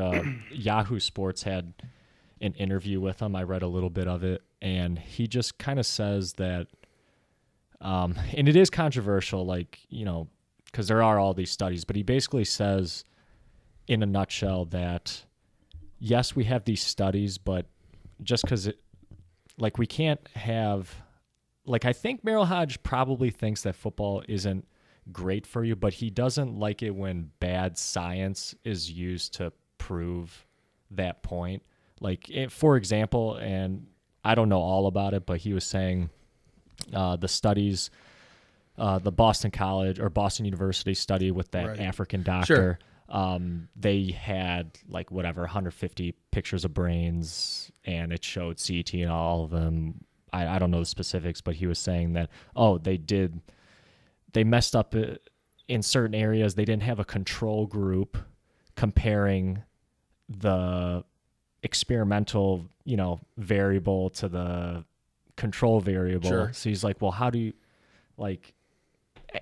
Yahoo Sports had an interview with him. I read a little bit of it, and he just kind of says that, and it is controversial, like, you know, because there are all these studies, but he basically says in a nutshell that, yes, we have these studies, but just because like we can't have, like, I think Merrill Hodge probably thinks that football isn't great for you, but he doesn't like it when bad science is used to prove that point. Like, for example, and I don't know all about it, but he was saying the studies, the Boston College or Boston University study with that Right. African doctor, Sure. they had like whatever 150 pictures of brains, and it showed CT in all of them. I don't know the specifics, but he was saying that, they messed up in certain areas. They didn't have a control group comparing the experimental, you know, variable to the control variable. Sure. So he's like, well, how do you, like,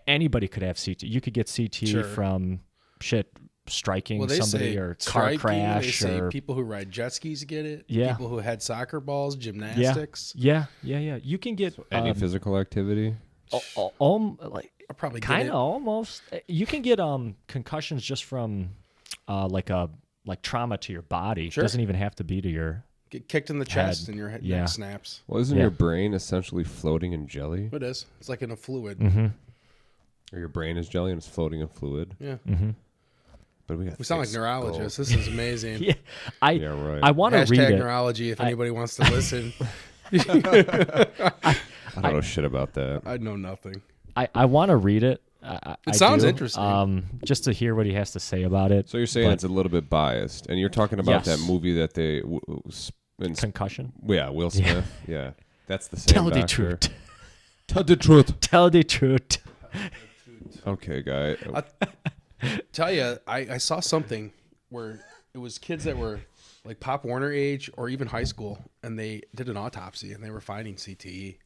anybody could have CT. You could get CT Sure. from striking Well, they somebody say or car striking, crash they say or people who ride jet skis get it. Yeah. People who had soccer balls, gymnastics. yeah. You can get Any physical activity? like I'll probably get kind it. of almost. You can get concussions just from like trauma to your body. Sure. Doesn't even have to be to your. Get kicked in the chest Head. and your head Yeah. neck snaps. Well, isn't Yeah. your brain essentially floating in jelly? It is. It's like in a fluid. Mm-hmm. Or your brain is jelly and it's floating in fluid? Yeah. Mm-hmm. But we got We sound like thick neurologists. skull. This is amazing. Yeah, Yeah, right. I want to read Hashtag it. neurology if anybody wants to listen. I don't know shit about that. I know nothing. I want to read it. It sounds interesting. Just to hear what he has to say about it. So you're saying But- it's a little bit biased, and you're talking about Yes. that movie that they, Concussion. yeah, Will Smith, yeah, that's the same. Tell the doctor. truth. Tell the truth. Tell the truth. Okay, guy. Tell you, I saw something where it was kids that were like Pop Warner age or even high school, and they did an autopsy and they were finding CTE.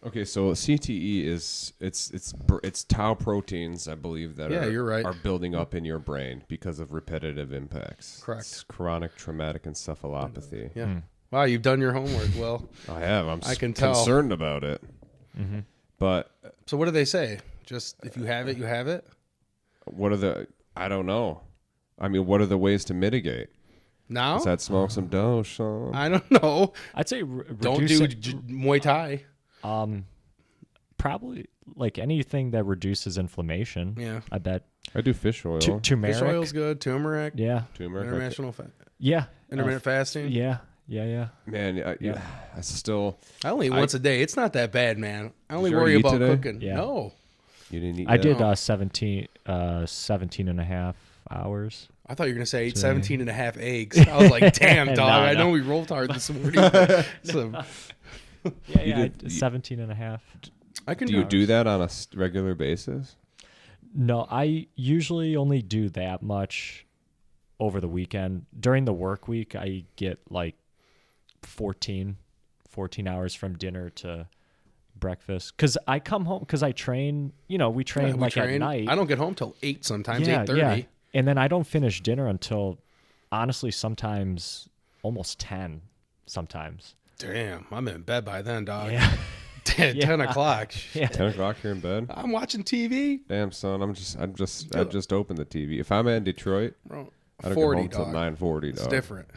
Okay, so CTE is it's tau proteins, I believe, that Yeah, you're right. are building up in your brain because of repetitive impacts. Correct. It's chronic traumatic encephalopathy. Yeah. Wow, you've done your homework well. I have. I can tell. concerned about it. Mm-hmm. But So what do they say? Just if you have it, you have it? what are the? I don't know. I mean, what are the ways to mitigate? Now? Is that smoke some dough, Sean? I don't know. I'd say Don't reduce do it. Muay Thai. Probably like anything that reduces inflammation. Yeah. I bet. I do fish oil. Turmeric. Fish oil's good. Turmeric. Yeah. Turmeric. International Yeah. intermittent fasting. Yeah. Man, I still. I only eat once a day. It's not that bad, man. I only you worry already eat about today? cooking. Yeah. No. You didn't eat. I that? did 17 and a half hours. I thought you were going to say I ate 17 and a half eggs. I was like, damn, dog. No, I no. know we rolled hard this morning. But Yeah, did- 17 and a half. I can Do you do that on a regular basis? No, I usually only do that much over the weekend. During the work week, I get like 14 hours from dinner to breakfast. Because I come home, because I train, we train at night. I don't get home till 8 sometimes, Yeah, 8:30. yeah. And then I don't finish dinner until, honestly, sometimes almost 10 sometimes. Damn, I'm in bed by then, dog. Yeah. 10 o'clock. Yeah. 10 o'clock here in bed. I'm watching TV. Damn, son, I just opened the TV. If I'm in Detroit, Bro, I don't 40, get home till dog. 9:40. It's dog. different.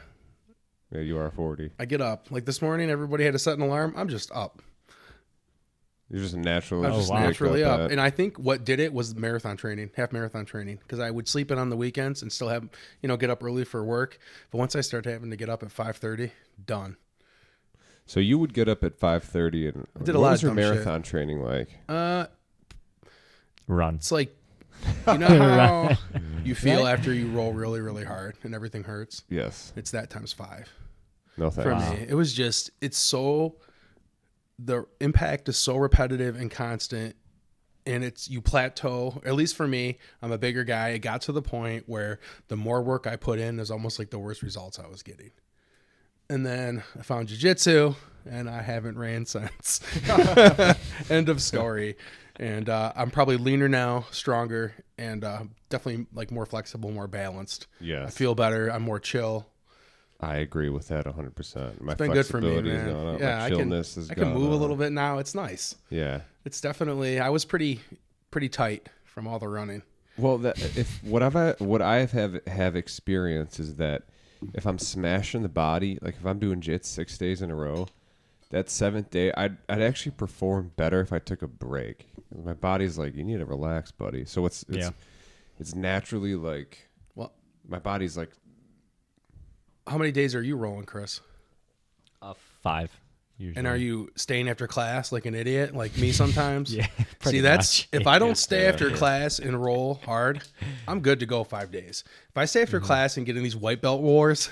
Yeah, you are 40. I get up. Like this morning, everybody had to set an alarm. I'm just up. You're just naturally. I'm just wow. naturally up. At. And I think what did it was marathon training, half marathon training, because I would sleep in on the weekends and still have, get up early for work. But once I started having to get up at 5:30, done. So you would get up at 5:30 and I did a what lot was of your dumb shit. marathon training like? Run. It's like, you know how you feel after you roll really, really hard and everything hurts? Yes. It's that times 5 No for thanks. me. It was just, the impact is so repetitive and constant, and you plateau. At least for me, I'm a bigger guy. It got to the point where the more work I put in is almost like the worse results I was getting. And then I found jiu-jitsu, and I haven't ran since. End of story. And I'm probably leaner now, stronger, and definitely like more flexible, more balanced. Yes. I feel better. I'm more chill. I agree with that 100%. My It's been good for me, flexibility has man. gone up. Yeah, My I chillness has I can gone move a up. little bit now. It's nice. Yeah. It's definitely. I was pretty tight from all the running. Well, what I have experienced is that if I'm smashing the body, like if I'm doing jits 6 days in a row, that 7th day, I'd actually perform better if I took a break. My body's like, you need to relax, buddy. So it's naturally like, Well, my body's like, how many days are you rolling, Chris? 5. Usually. And are you staying after class like an idiot, like me sometimes? Yeah. See, much. if I don't stay after class and roll hard, I'm good to go 5 days. If I stay after class and get in these white belt wars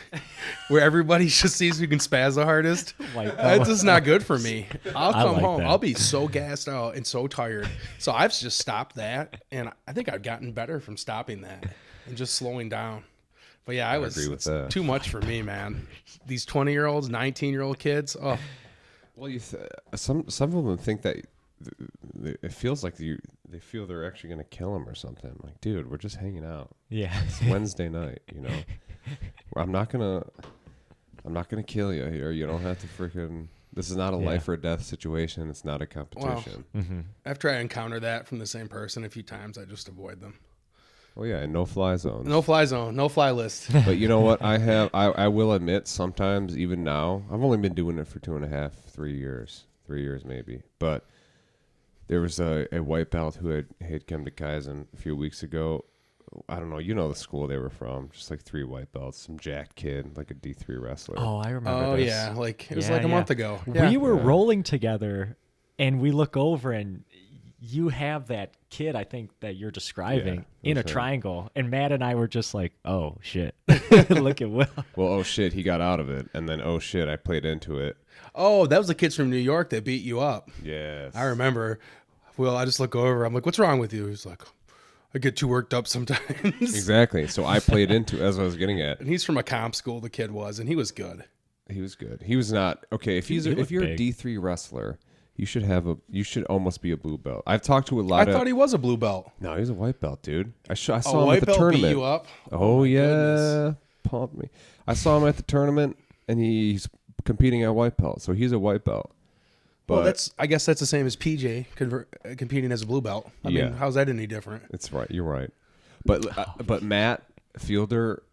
where everybody just sees who can spaz the hardest, White that's belt. just not good for me. I'll come like home. that. I'll be so gassed out and so tired. So I've just stopped that, and I think I've gotten better from stopping that and just slowing down. But yeah, I was agree with it's that. too much for me, man. These 20-year-olds, 19-year-old kids, oh. well, some of them think that it feels like they feel they're actually going to kill him or something. Like, dude, we're just hanging out. Yeah. It's Wednesday night, you know. I'm not gonna kill you here. You don't have to freaking. This is not a life or death situation. It's not a competition. After I encounter that from the same person a few times, I just avoid them. Oh yeah, and no fly zones. No fly zone, no fly list. But you know what? I will admit, sometimes even now, I've only been doing it for 2.5, 3 years, 3 years maybe. But there was a white belt who had come to Kaizen a few weeks ago. I don't know. You know the school they were from. Just like 3 white belts. Some jacked kid, like a D3 wrestler. Oh, I remember Oh this. yeah, like it was Yeah, like a yeah. month ago. Yeah. We were rolling together, and we look over, and you have that kid, I think, that you're describing in a that's right. triangle. And Matt and I were just like, oh, shit. Look at Will. Well, oh shit, he got out of it, and then oh shit, I played into it. Oh, that was the kids from New York that beat you up. Yes. I remember. Well, I just look over. I'm like, "What's wrong with you?" He's like, "I get too worked up sometimes." Exactly. So I played into, as I was getting at. And he's from a comp school. The kid was, and he was good. He was good. He was not okay. If He if looked you're big. a D3 wrestler, you should almost be a blue belt. I've talked to a I lot of. thought he was a blue belt. No, he's a white belt, dude. I saw A him at white the belt tournament. beat you up. Oh my yeah, goodness. pumped me. I saw him at the tournament, and he's competing at white belt, so he's a white belt. But Well, I guess that's the same as PJ competing as a blue belt. I Yeah. mean, how's that any different? it's right. You're right. But Matt Fielder,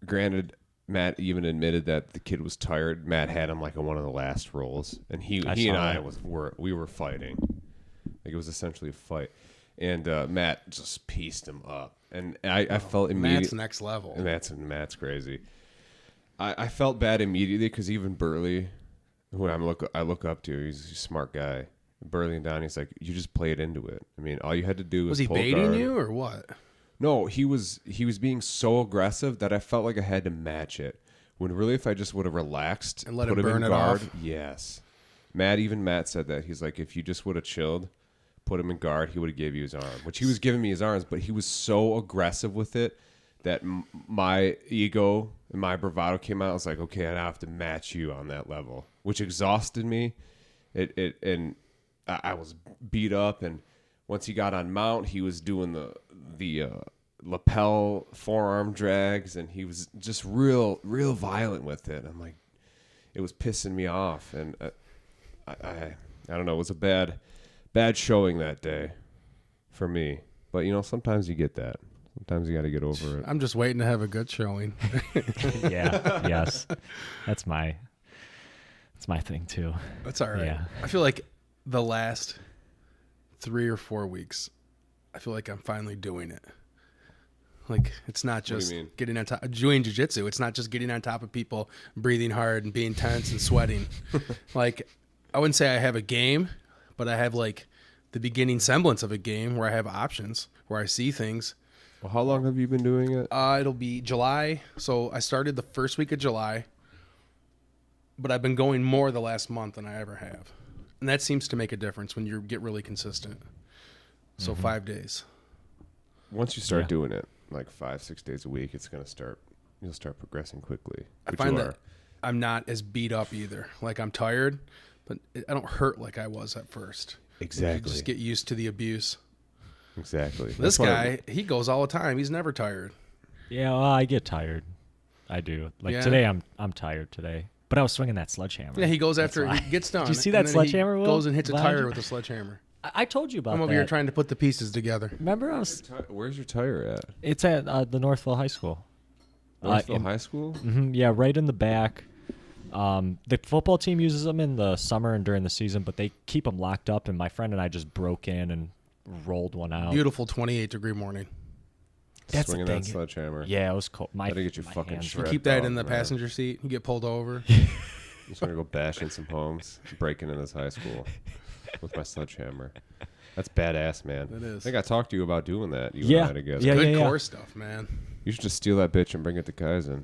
granted, Matt even admitted that the kid was tired. Matt had him like on one of the last rolls, and he and saw I that. we were fighting. Like it was essentially a fight, and Matt just pieced him up, and I felt immediately. Matt's next level. Matt's crazy. I felt bad immediately because even Burley, who I look up to, he's a smart guy. Burley and Donnie's like, you just played into it. I mean, all you had to do Was he pull baiting guard. you or what? No, he was being so aggressive that I felt like I had to match it. When really, if I just would have relaxed And let put him burn in it guard, off? yes. Matt said that. He's like, if you just would have chilled, put him in guard, he would have gave you his arm. Which he was giving me his arms, but he was so aggressive with it that my ego and my bravado came out. I was like, okay, I have to match you on that level, which exhausted me. And I was beat up, and once he got on mount, he was doing the lapel forearm drags, and he was just real violent with it. I'm like, it was pissing me off, and I don't know. It was a bad showing that day for me. But you know, sometimes you get that. Sometimes you got to get over it. I'm just waiting to have a good showing. Yeah. Yes. That's my thing, too. That's all right. Yeah. I feel like the last 3 or 4 weeks, I feel like I'm finally doing it. Like, it's not What do you just mean? getting on top. Doing jiu-jitsu, it's not just getting on top of people, breathing hard, and being tense and sweating. Like, I wouldn't say I have a game, but I have, like, the beginning semblance of a game where I have options, where I see things. Well, how long have you been doing it? It'll be July. So I started the first week of July, but I've been going more the last month than I ever have. And that seems to make a difference when you get really consistent. So 5 days. Once you start doing it, like 5-6 days a week, it's gonna start. You'll start progressing quickly. I find that I'm not as beat up either. Like, I'm tired, but I don't hurt like I was at first. Exactly. You just get used to the abuse. Exactly. This guy, he goes all the time. He's never tired. Yeah, well, I get tired. I do. Like Yeah. today, I'm tired today. But I was swinging that sledgehammer. Yeah, he goes after why. he gets done. Did you see and that then sledgehammer, He Will? goes and hits a Behind tire you? with a sledgehammer. I told you about I'm over that. here trying to put the pieces together. Remember, I was. Where's your tire at? It's at the Northville High School. Northville High School? Yeah, right in the back. The football team uses them in the summer and during the season, but they keep them locked up. And my friend and I just broke in and rolled one out. Beautiful 28-degree morning. That's the Swinging thing. that sledgehammer. Yeah, it was cold. That'll get you my fucking hands shredded. were- Keep that dog, in the man. passenger seat. You get pulled over. I'm just gonna go bashing some homes, breaking in this high school with my sledgehammer. That's badass, man. It is. I think I talked to you about doing that. You Yeah. and I together. Yeah. Good core stuff, man. You should just steal that bitch and bring it to Kaizen.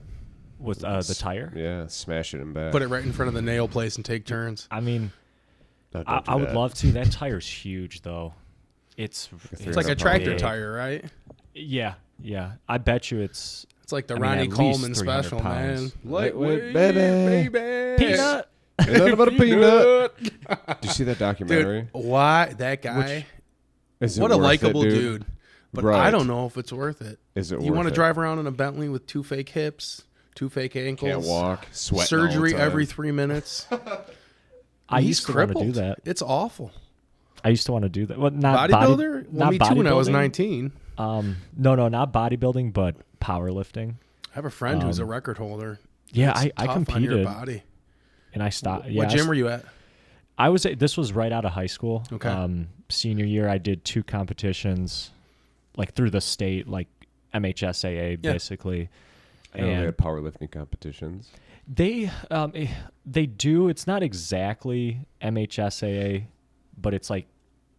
With the tire. Yeah, smash it in back. Put it right in front of the nail place and take turns. I mean, No, don't do I would that. love to. That tire's huge, though. It's It's like a tractor big. tire, right? Yeah. I bet you it's It's like the I mean, Ronnie at least Coleman 300 special, pounds. man. Lightweight, baby. peanut. Ain't nothing but a peanut. Did you see that documentary? Dude, why that guy? Is it What a worth it, likable dude. But I Right. don't know if it's worth it. Is it You worth want to it? drive around in a Bentley with 2 fake hips, 2 fake ankles, Can't walk, sweating surgery all the time. every 3 minutes. I He's used to want to crippled. do that. It's awful. I used to want to do that. Well, not Bodybuilder? Well, not me too when I was bodybuilding. 19. No, not bodybuilding, but powerlifting. I have a friend who's a record holder. Yeah, It's I tough on your competed body. and I stopped. Yeah, What gym were you at? This was right out of high school. Okay. Senior year, I did 2 competitions, like through the state, like MHSAA, Yeah. basically. I know they And had powerlifting competitions. they do. It's not exactly MHSAA, but it's like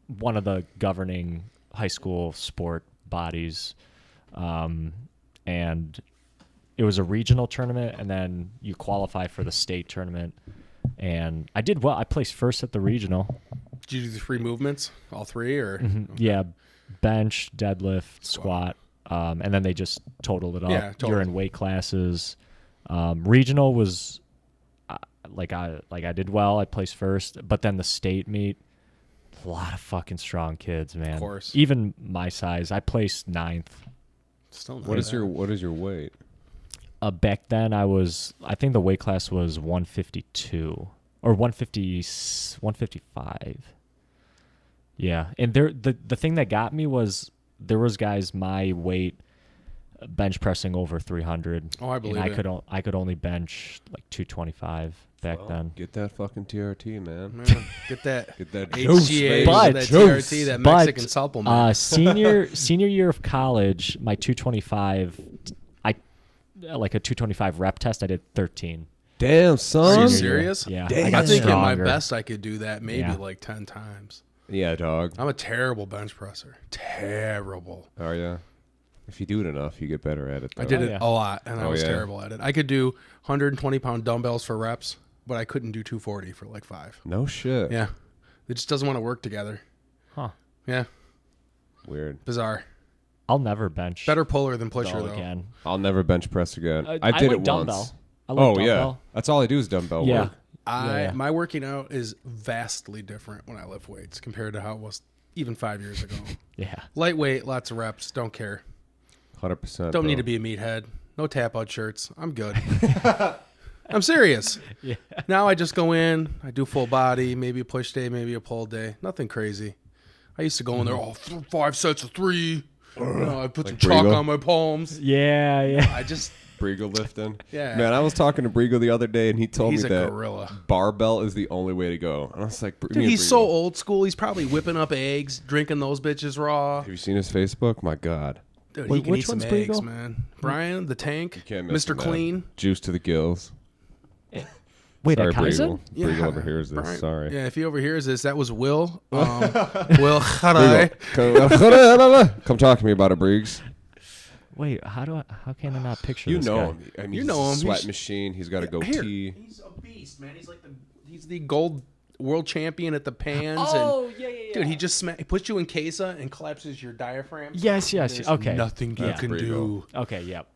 one of the governing high school sport bodies. And it was a regional tournament, and then you qualify for the state tournament. And I did well. I placed first at the regional. Did you do the 3 movements? All 3 or? Yeah, bench, deadlift, squat, and then they just totaled it up. Yeah, total. You're in weight classes. Regional was like I did well. I placed first, but then the state meet, a lot of fucking strong kids, man. Of course. Even my size, I placed 9th. Still not What is bad. your weight? Back then, I think the weight class was 152 or 155. Yeah, and the thing that got me was there was guys my weight bench pressing over 300. Oh, I believe and it. I could only bench like 225 back then. Get that fucking TRT, man. Man, get that Get that HGH, juice, baby. But- that Juice. TRT, that But, Mexican supplement. Senior year of college, my 225, like a 225 rep test, I did 13. Damn, Are son. you Senior year. serious? Yeah, Damn. I I got think at my stronger. best I could do that maybe Yeah. like 10 times. Yeah, dog. I'm a terrible bench presser. Terrible. Are ya? If you do it enough, you get better at it. Though. I did Oh, it yeah. a lot, and I Oh, was yeah. terrible at it. I could do 120-pound dumbbells for reps, but I couldn't do 240 for like 5. No shit. Yeah. It just doesn't want to work together. Huh. Yeah. Weird. Bizarre. I'll never bench Better puller than pusher, dumbbell though. again. I'll never bench press again. I did like it dumbbell. once. I like Oh dumbbell. yeah, that's all I do is dumbbell Yeah. work. Yeah. My working out is vastly different when I lift weights compared to how it was even 5 years ago. Yeah. Lightweight, lots of reps. Don't care. 100%. Don't need to be a meathead. No tap out shirts. I'm good. I'm serious. Yeah. Now I just go in. I do full body. Maybe a push day. Maybe a pull day. Nothing crazy. I used to go in there. Oh, 5 sets of 3. You know, I put some chalk Briegel. on my palms. Yeah. I just. Briegel lifting. Yeah. Man, I was talking to Briegel the other day, and he told He's me a that gorilla. barbell is the only way to go. And I was like, Dude, me and he's so Briegel. old school. He's probably whipping up eggs, drinking those bitches raw. Have you seen his Facebook? My God. Dude, Wait, he can which eat some one's eggs, Briegel? man. Brian, the tank, Can't miss Mr. him, man. Clean. Juice to the gills. Wait, Sorry, at Kaizen? Briegel. Briegel overhears this. Brian- Sorry. Yeah, if he overhears this, that was Will. Will Harai. Come talk to me about it, Briggs. Wait, how can I not picture You this know guy? him. I mean, You he's know a him. sweat He's- machine. He's got a Here, goatee. he's a beast, man. He's the gold world champion at the pans. yeah. Dude, he just he puts you in Kesa and collapses your diaphragm. Yes, There's okay. nothing you Yeah. can Briegel. do. Okay, yep.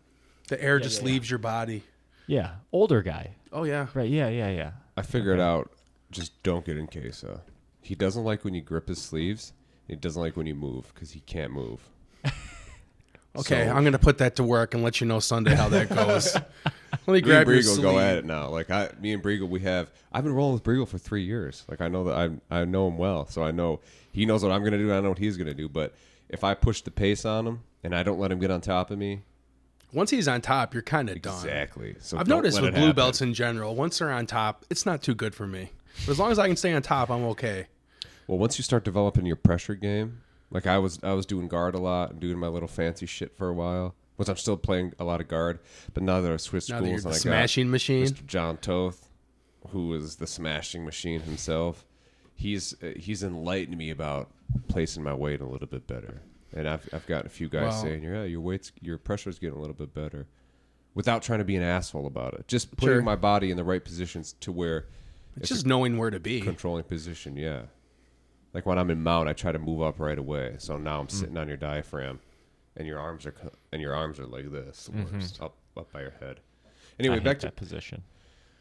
The air Yeah, just yeah. leaves your body. Yeah, older guy. Oh yeah. Right, yeah. I figured out, just don't get in queso. He doesn't like when you grip his sleeves. He doesn't like when you move because he can't move. Okay, So- I'm gonna put that to work and let you know Sunday how that goes. Let me Me and grab your Briegel sleeve. go at it now. Like me and Briegel, I've been rolling with Briegel for 3 years. Like I know that I know him well, so I know he knows what I'm gonna do. And I know what he's gonna do. But if I push the pace on him and I don't let him get on top of me, Once he's on top, you're kind of done. exactly. So I've don't noticed let with it blue happen. belts in general, once they're on top, it's not too good for me. But as long as I can stay on top, I'm okay. Well, once you start developing your pressure game, like I was doing guard a lot and doing my little fancy shit for a while. Which I'm still playing a lot of guard, but now that I've switched Now that you're schools the and I smashing got machine. Mr. John Toth, who is the smashing machine himself, he's enlightened me about placing my weight a little bit better. And I've gotten a few guys Wow. saying, yeah, your pressure's getting a little bit better, without trying to be an asshole about it. Just putting Sure. my body in the right positions to where It's just knowing where to be. controlling position. Yeah, like when I'm in mount, I try to move up right away. So now I'm sitting on your diaphragm, and your arms are like this, up by your head. Anyway, I hate back to that position.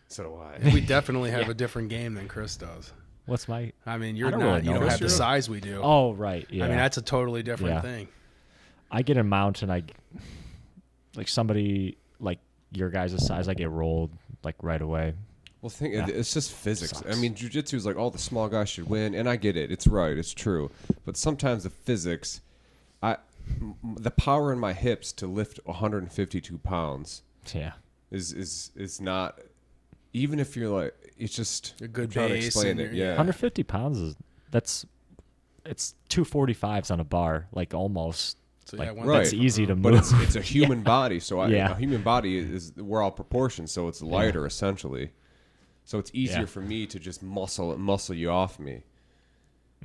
so do I. We definitely have a different game than Chris does. What's my? I mean, I don't really you know don't that. have the size we do. Oh, right. Yeah. I mean, that's a totally different Yeah. thing. I get in mount and like somebody like your guys' size, I get rolled like right away. Well, Yeah. it's just physics. Sucks. I mean, jiu-jitsu is like, the small guys should win, and I get it. It's right. It's true. But sometimes the physics, the power in my hips to lift 152 pounds Yeah. is not. Even if you're like, it's just A good I'm trying to base explain and it. you're- Yeah. 150 pounds it's 245s on a bar, like almost. So Like, yeah, one Right. That's easy to move. But it's a human body, so Yeah. a human body we're all proportions, so it's lighter essentially. So it's easier Yeah. for me to just muscle you off me,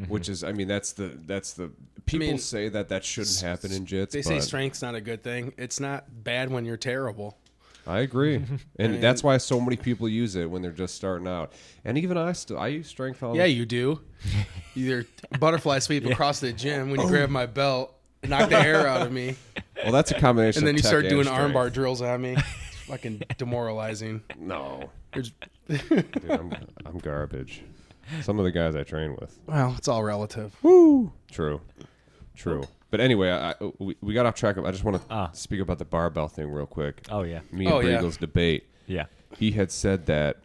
which is, I mean, that's the people mean, say that shouldn't happen in jits. They say but strength's not a good thing. It's not bad when you're terrible. I agree, and mean- that's why so many people use it when they're just starting out. And even I use strength on. Yeah, you do. Either butterfly sweep across the gym when you grab my belt, knock the air out of me, Well, that's a combination. and then of you tech start and doing strength. armbar drills at me. It's fucking demoralizing. No, There's- dude, I'm garbage. Some of the guys I train with. Well, it's all relative. True. But anyway, we got off track. I just want to Ah. speak about the barbell thing real quick. Oh yeah. Me and Oh, yeah. Briegel's debate. Yeah. He had said that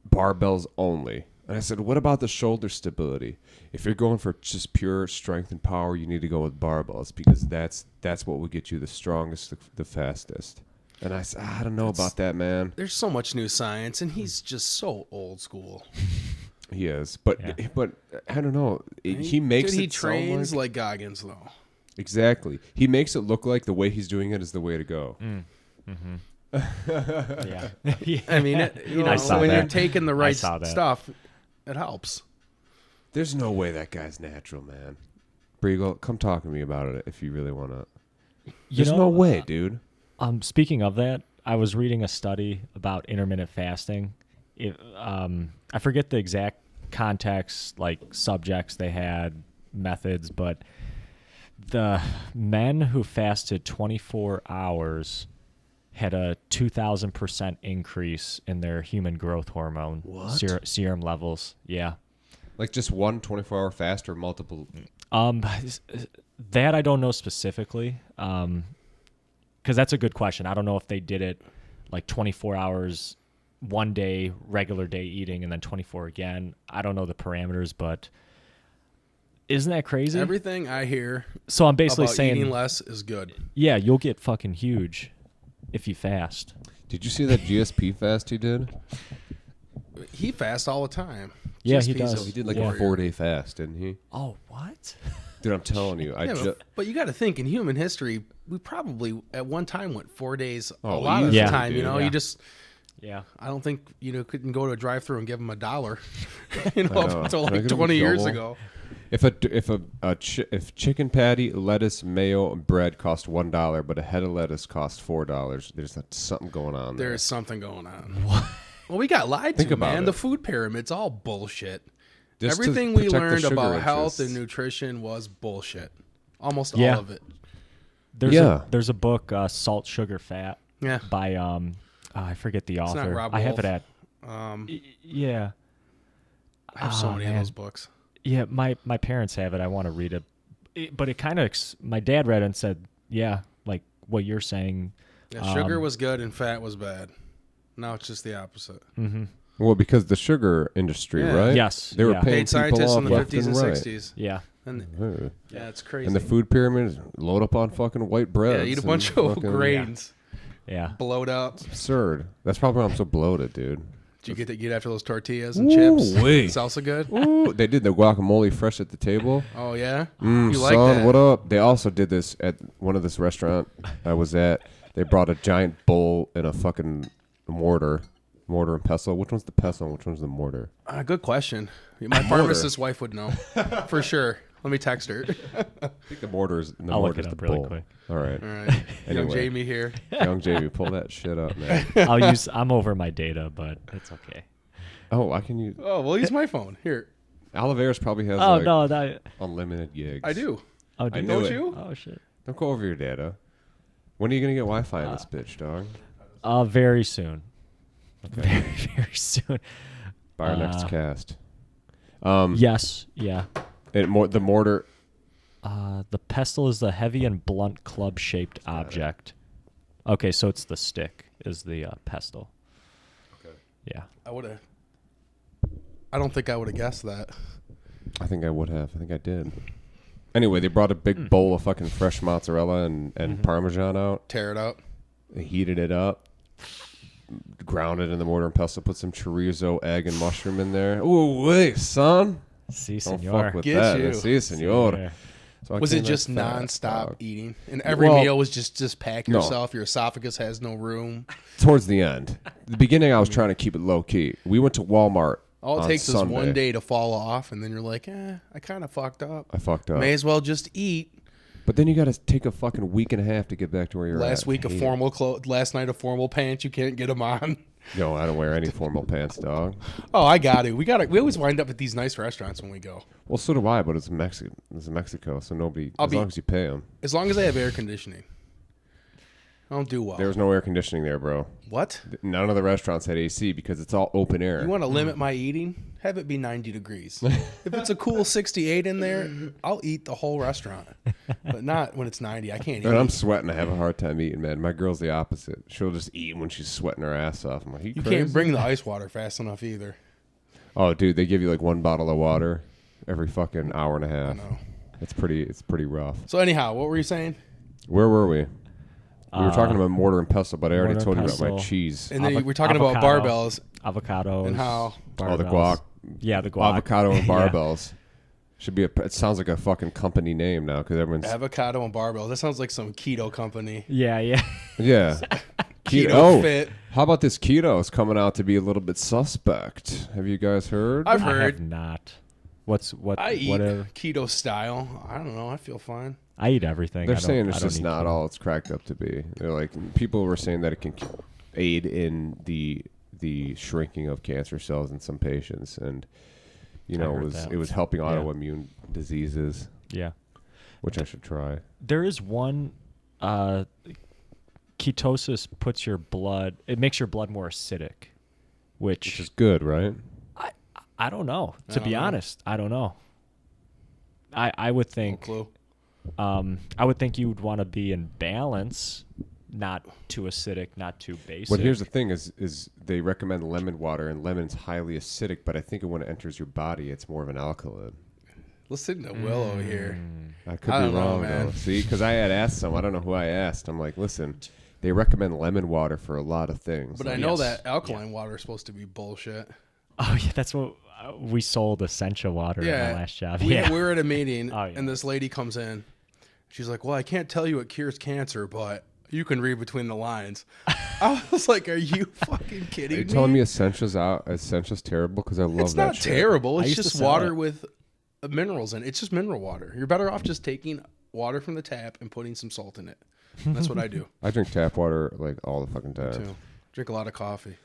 barbells only. And I said, what about the shoulder stability? If you're going for just pure strength and power, you need to go with barbells because that's what will get you the strongest, the fastest. And I said, I don't know about that, man. There's so much new science, and he's just so old school. He is, but Yeah. I don't know. He makes Dude, he it sound trains like, like Goggins, though. exactly. He makes it look like the way he's doing it is the way to go. Yeah. Yeah. I mean, I saw when you're that. taking the I right saw that. stuff, it helps. There's no way that guy's natural, man. Briegel, come talk to me about it if you really want to. There's no way, dude. Speaking of that, I was reading a study about intermittent fasting. I forget the exact context, like subjects they had, methods, but the men who fasted 24 hours had a 2,000% increase in their human growth hormone serum levels. Yeah. Like just one 24-hour fast or multiple? That I don't know specifically, because that's a good question. I don't know if they did it like 24 hours one day, regular day eating, and then 24 again. I don't know the parameters, but isn't that crazy? Everything I hear So I'm basically about saying, eating less is good. yeah, you'll get fucking huge if you fast. Did you see that GSP fast he did? He fasts all the time. Yeah, Just he he's does. He did like Yeah. a 4-day fast, didn't he? Oh, what? Dude, I'm telling you, but you got to think in human history, we probably at one time went 4 days. Oh, a lot of the easily, time, dude. you just. Yeah. I don't think couldn't go to a drive-through and give them $1. Up know. until Can I like get 'em 20 years double? ago. If chicken patty, lettuce, mayo, and bread cost $1, but a head of lettuce costs $4, there's something going on there. There's something going on. What? Well, we got lied Think to, about man. it. The food pyramid's all bullshit. Just to Everything we protect the learned sugar about health interests. and nutrition was bullshit. Almost Yeah. all of it. There's a book, Salt, Sugar, Fat, Yeah. by I forget the author. not Rob I have Wolf. it at yeah. I have so many of man. those books. Yeah, my parents have it. I want to read it. But it kind of my dad read it and said, "Yeah, like what you're saying." Yeah, sugar was good and fat was bad. Now it's just the opposite. Well, because the sugar industry, Yeah. right? Yes, They were yeah. paying Paid scientists people in off the left 50s and right. 60s. Yeah. And yeah, it's crazy. And the food pyramid, load up on fucking white bread. yeah, eat a bunch of grains. Yeah. Bloat up. Absurd. That's probably why I'm so bloated, dude. Did you get after those tortillas and chips? wait. Salsa good? Ooh, they did the guacamole fresh at the table. Oh, yeah? You like Son, that? what up? They also did this at one of this restaurant I was at. They brought a giant bowl and a fucking mortar and pestle. Which one's the pestle and which one's the mortar? Good question. My pharmacist wife would know for sure. Let me text her. I think the mortar is the I'll look mortar's it up the really bowl. quick. All right. All right. Young Anyway. Jamie here. Young Jamie, pull that shit up, man. I'm over my data, but it's okay. Oh, I can use Oh, well, use my phone. Here. Oliveras probably has Oh like no, that unlimited gigs. I do. oh, I do knew you? it. you? Oh shit. Don't go over your data. When are you gonna get Wi-Fi in this bitch, dog? Very soon. Very very soon. By our next cast. Yes. Yeah. The mortar. The pestle is the heavy and blunt club-shaped object. Okay, so it's the stick is the pestle. Okay. Yeah. I don't think I would have guessed that. I think I would have. I think I did. Anyway, they brought a big bowl of fucking fresh mozzarella and Parmesan out. Tear it up. They heated it up, ground it in the mortar and pestle, put some chorizo, egg, and mushroom in there. Ooh, wait, son. Si, Don't senor. fuck with Get that. you. Si, senor. Yeah. So I Was came it just back fat, nonstop dog. eating? And every Well, meal was just pack no. yourself. Your esophagus has no room. Towards the end. The beginning, I was trying to keep it low key. We went to Walmart. All it on takes Sunday. is one day to fall off, and then you're like, I kind of fucked up. I fucked up. May as well just eat. But then you got to take a fucking week and a half to get back to where you're at. Last week, last night, a formal pants. You can't get them on. No, I don't wear any formal pants, dog. Oh, I got it. We always wind up at these nice restaurants when we go. Well, so do I, but it's Mexico, so nobody. As long as you pay them. As long as they have air conditioning. I don't do well. There was no air conditioning there, bro. What? None of the restaurants had AC because it's all open air. You want to limit my eating? Have it be 90 degrees. If it's a cool 68 in there, I'll eat the whole restaurant. But not when it's 90. I can't eat. And I'm sweating. I have a hard time eating, man. My girl's the opposite. She'll just eat when she's sweating her ass off. I'm like, you crazy? can't bring the ice water fast enough either. Oh, dude, they give you like one bottle of water every fucking hour and a half. know. It's pretty rough. So anyhow, what were you saying? Where were we? We were talking about mortar and pestle, but I already mortar told you and about my pestle. cheese. And then we were talking about avocado. barbells. Avocados. And how- Oh, the barbells. guac. Yeah, the guac. Avocado and Yeah. barbells. Should be it sounds like a fucking company name now because everyone's Avocado and barbells. That sounds like some keto company. Yeah, yeah. yeah. Keto fit. How about this keto is coming out to be a little bit suspect? Have you guys heard? I've I have heard. not. What? I eat whatever. keto style. I don't know. I feel fine. I eat everything. They're I don't- saying I it's don't just eat not keto. all it's cracked up to be. They're like people were saying that it can aid in the shrinking of cancer cells in some patients, and I it heard was that. it was helping Yeah. autoimmune diseases, Yeah. which I should try. There is one. Ketosis puts your blood. It makes your blood more acidic, Which is good, right? I don't know. To don't be know. honest, I don't know. I would No think. clue. I would think you would want to be in balance, not too acidic, not too basic. But here's the thing: is they recommend lemon water, and lemon's highly acidic. But I think when it enters your body, it's more of an alkaloid. Listen to Will over here. I could I be don't know, wrong, man. though. See, because I had asked some. I don't know who I asked. I'm like, listen, they recommend lemon water for a lot of things. But I Like, know Yes. that alkaline water is supposed to be bullshit. Oh yeah, that's what We sold Essentia water at my last job. We were at a meeting, Oh, yeah. and this lady comes in. She's like, well, I can't tell you what cures cancer, but you can read between the lines. I was like, are you fucking kidding Are you me? telling me Essentia's terrible? Because I love It's that not shit. terrible. I It's used to just sell water it. with minerals in it. It's just mineral water. You're better off just taking water from the tap and putting some salt in it. That's what I do, I drink tap water like all the fucking time. too. Drink a lot of coffee.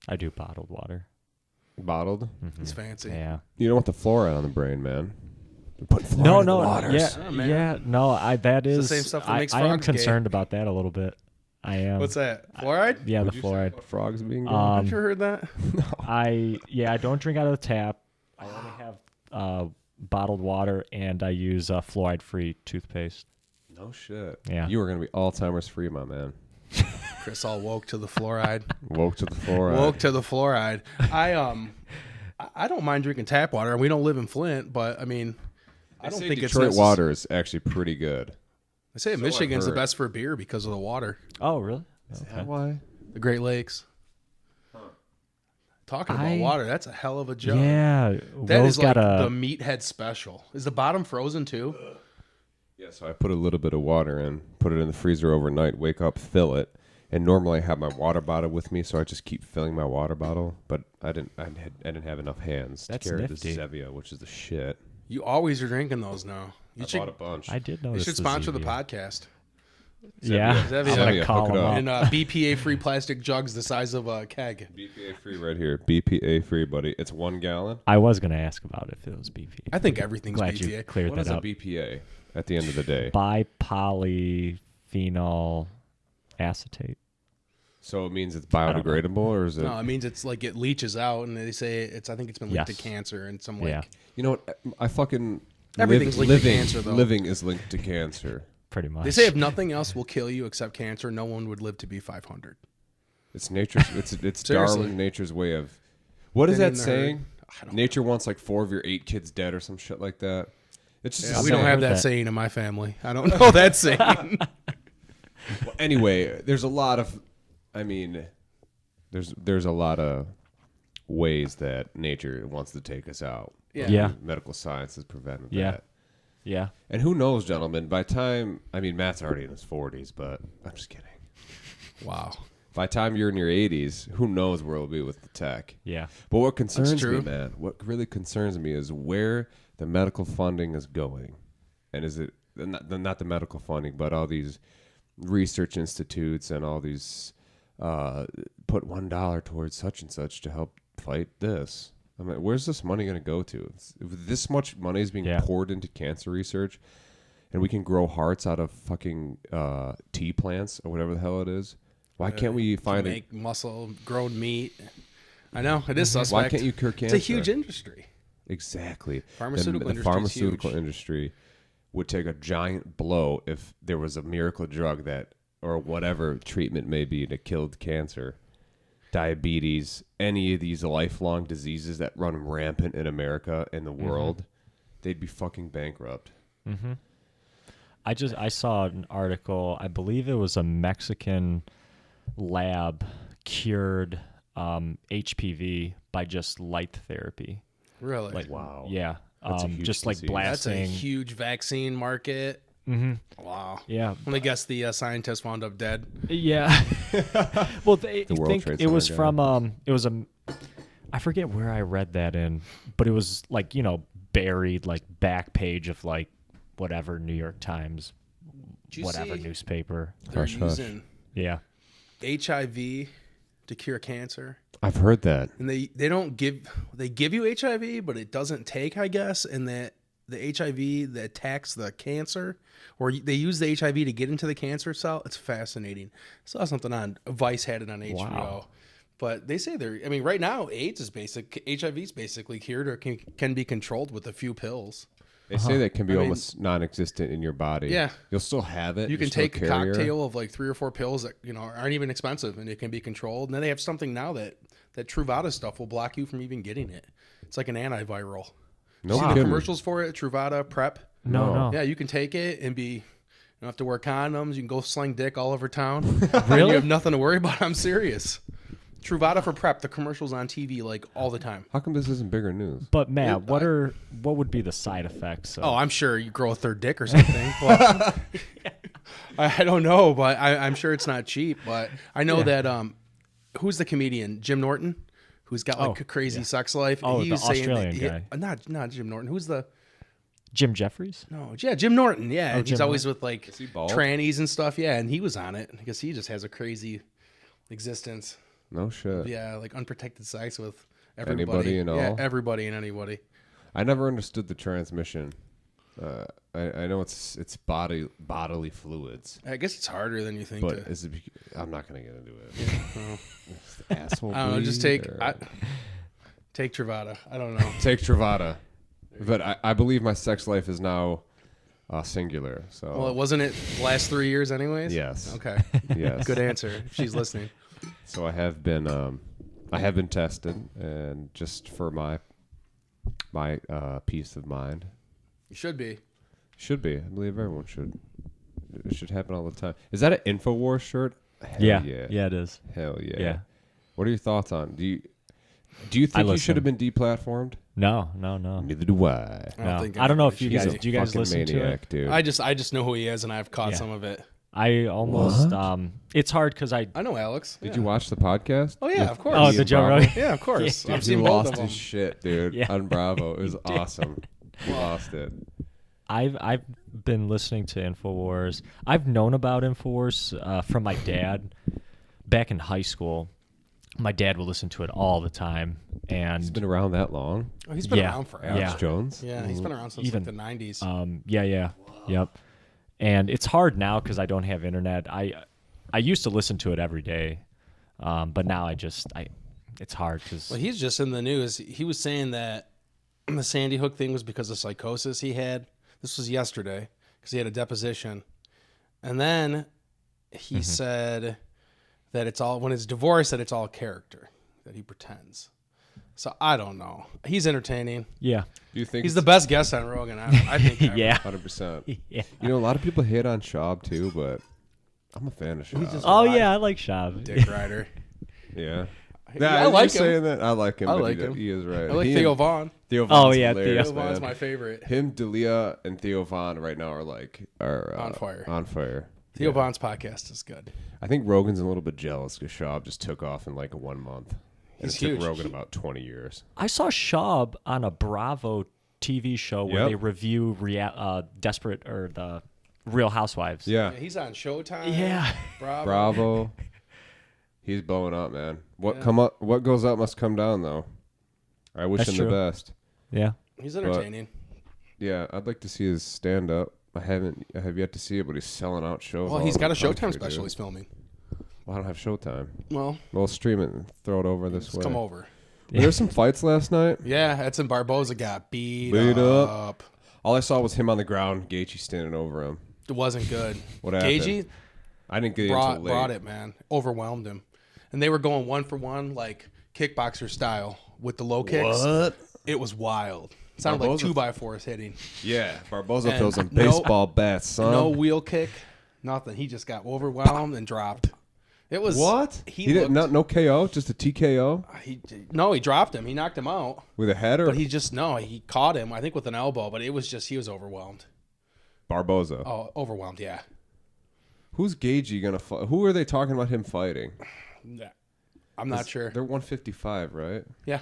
I do bottled water. Bottled. It's fancy. Yeah. You don't want the fluoride on the brain, man. You're putting fluoride No, in the no, waters. Oh, man. yeah, no. That It's is the same stuff that I, makes I am frogs gay. concerned about that a little bit. I am. What's that? Fluoride? Yeah, Would the you say fluoride. about frogs being gay? Have you heard that? I don't drink out of the tap. I only have bottled water, and I use fluoride-free toothpaste. No shit. Yeah. You are gonna be Alzheimer's free, my man. Chris all woke to the fluoride. Woke to the fluoride. Woke to the fluoride. I don't mind drinking tap water. We don't live in Flint, but I mean, I don't think Detroit it's water is actually pretty good. They say I've Michigan's the heard. best for beer because of the water. Oh, really? Is that why? The Great Lakes. Talking about I- water, that's a hell of a joke. Yeah. That Will's is like got the a. meathead special. Is the bottom frozen too? Yeah, so I put a little bit of water in, put it in the freezer overnight, wake up, fill it, and normally I have my water bottle with me, so I just keep filling my water bottle. But I didn't have enough hands That's to carry nifty. the Zevia, which is the shit. You always are drinking those now. You I should, bought a bunch. I did you notice. should sponsor the Zevia. podcast. Yeah. Zevia. I'm gonna Zevia, call hook it him up. up. And BPA free plastic jugs the size of a keg. BPA free right here. BPA free, buddy. It's 1 gallon. I was gonna ask about if it was BPA. I think everything's Glad BPA. you cleared What that is a up. BPA at the end of the day? Bipolyphenol acetate. So it means it's don't know. biodegradable, or is it? No, it means it's like it leaches out, and they say it's. I think it's been linked Yes. to cancer and some like. Yeah, You know what? I fucking Everything's linked to living, cancer, though. Living is linked to cancer. pretty much. They say if nothing else will kill you except cancer, no one would live to be 500. It's nature's. It's Seriously. Darwin, nature's way of. What is Thin that in the herd. saying? I don't Nature wants like 4 of your 8 kids dead or some shit like that. It's just Yeah, a we don't saying. have heard that that. saying in my family. I don't know that saying. Well, anyway, there's a lot of. I mean, there's a lot of ways that nature wants to take us out. Yeah. Yeah. Medical science has prevented Yeah. that. Yeah. And who knows, gentlemen? By time, I mean, Matt's already in his 40s, but I'm just kidding. Wow. By the time you're in your 80s, who knows where we'll be with the tech? Yeah. But what concerns me, true. man, what really concerns me is where the medical funding is going. And is it not the medical funding, but all these research institutes and all these put $1 towards such and such to help fight this. I mean, where's this money going to go to? If this much money is being Yeah. poured into cancer research, and we can grow hearts out of fucking tea plants or whatever the hell it is. Why can't we find it? Make muscle grown meat. I know it is Why suspect. can't you cure It's cancer? a huge industry. Exactly. Pharmaceutical the industry is pharmaceutical huge. industry would take a giant blow if there was a miracle drug that, or whatever treatment may be, that killed cancer, diabetes, any of these lifelong diseases that run rampant in America and the world. They'd be fucking bankrupt. I saw an article. I believe it was a Mexican lab cured HPV by just light therapy. Really? Like Wow. Yeah. That's a huge just like disease. That's a blasting. huge vaccine market. Mm-hmm. Wow. Yeah. I guess the scientists wound up dead. Yeah. Well, they The World think Trade it was Center from it was I forget where I read that in, but it was like, buried like back page of like whatever New York Times, Did you whatever see newspaper. they're Hush, hush. using Yeah. HIV to cure cancer? I've heard that. And they give you HIV, but it doesn't take, I guess, and that the HIV that attacks the cancer, or they use the HIV to get into the cancer cell. It's fascinating. I saw something on Vice had it on HBO. Wow. But they say right now AIDS is HIV is basically cured or can be controlled with a few pills. They say that can be I mean- almost non-existent in your body. Yeah. You'll still have it. You can You're still take a carrier. cocktail of like 3 or 4 pills that aren't even expensive, and it can be controlled. And then they have something now that Truvada stuff will block you from even getting it. It's like an antiviral. No See the kidding. commercials for it? Truvada Prep. No. Yeah, you can take it and you don't have to wear condoms. You can go sling dick all over town. Really? You have nothing to worry about. I'm serious. Truvada for prep. The commercials on TV like all the time. How come this isn't bigger news? But Matt, what would be the side effects? Oh, I'm sure you grow a third dick or something. Well, I don't know, but I'm sure it's not cheap. But I know that who's the comedian? Jim Norton, who's got like a crazy sex life. Oh, He the was saying Australian guy. Not Jim Norton. Who's the Jim Jeffries? No, yeah, Jim Norton. Yeah, and he's Jim always with like Is he bald? trannies and stuff. Yeah, and he was on it because he just has a crazy existence. No shit. Yeah, like unprotected sex with everybody. Anybody and Yeah, all? everybody and anybody. I never understood the transmission. I know it's bodily fluids, I guess it's harder than you think. but To, I'm not gonna get into it. well, Asshole. I don't know. Just bleed, take Truvada. I don't know. take Truvada. But I believe my sex life is now singular. So Well, it wasn't it the last 3 years, anyways. yes, Okay. yes. Good answer. If she's listening. So I have been tested, and just for my peace of mind, You should be. should be. I believe everyone should. It should happen all the time. Is that an InfoWars shirt? Hell Yeah, yeah. it is. Hell yeah. Yeah. What are your thoughts on? Do you think you should have been deplatformed? No. Neither do I. I don't No. think I don't know anybody if you should guys be. do. You guys Fucking listen to maniac, it? dude. I just know who he is, and I've caught Yeah. some of it. I almost. It's hard because I. I know Alex. Did Yeah. you watch the podcast? Oh yeah, with of course. Oh, Ian the Joe Bravo? Rogan. Yeah, of course. Yeah, I've He seen both lost of them. his shit, dude, Yeah. on Bravo. It was He did. awesome. He lost it. I've been listening to Infowars. I've known about Infowars from my dad back in high school. My dad would listen to it all the time, and He's been around that long. Oh, he's been Yeah. around forever. Alex Yeah. Jones. Yeah, he's been around since Even- like the 90s. yep. And it's hard now because I don't have internet. I used to listen to it every day, but now it's hard because Well, he's just in the news. He was saying that the Sandy Hook thing was because of psychosis he had. This was yesterday because he had a deposition. And then he said that it's all, when it's divorced, that it's all character, that he pretends. So I don't know. He's entertaining. yeah, Do you think He's the best guest on Rogan, I think. ever. yeah, 100%? yeah. You know, a lot of people hate on Schaub too, but I'm a fan of Schaub. just- Oh yeah, I like Shab. Dick Rider. Yeah. I like him. saying that. I like him. I but like him. He is right. I like He Theo and- Vaughn. Theo Oh, Vaughn's yeah, hilarious, Theo Vaughn's man. my favorite. Him, D'Elia, and Theo Vaughn right now are On fire. On fire. Theo Yeah. Vaughn's podcast is good. I think Rogan's a little bit jealous because Schaub just took off in like 1 month. And He's it took huge. Rogan about 20 years. I saw Shab on a Bravo TV show where Yep. they review Desperate or the Real Housewives. Yeah. Yeah, he's on Showtime. Yeah. Bravo. He's blowing up, man. Yeah. What goes up must come down, though. I wish That's him true. the best. Yeah. He's entertaining. Yeah, I'd like to see his stand up. I have yet to see it, but he's selling out shows. Well, all he's over got a the Showtime country, special dude. he's filming. Well, I don't have Showtime. Well, We'll stream it and throw it over this just way. come over. There's some fights last night. Yeah, Edson Barboza got beat Beat up. up. All I saw was him on the ground, Gaethje standing over him. It wasn't good. What happened? Gaethje I didn't get brought into late. it, man. Overwhelmed him. And they were going 1-for-1, like kickboxer style with the low kicks. What? It was wild. It sounded Barboza- like 2x4s hitting. Yeah, Barboza And throws some no- baseball bats, son. No wheel kick, nothing. He just got overwhelmed and dropped. It was What? He didn't looked- no KO, just a TKO He dropped him. He knocked him out. with a head or But he caught him, I think, with an elbow. But it was just, he was overwhelmed. Barboza. Oh, overwhelmed, yeah. Who's Gaethje gonna fight? Who are they talking about him fighting? Yeah. I'm not sure. They're 155, right? Yeah.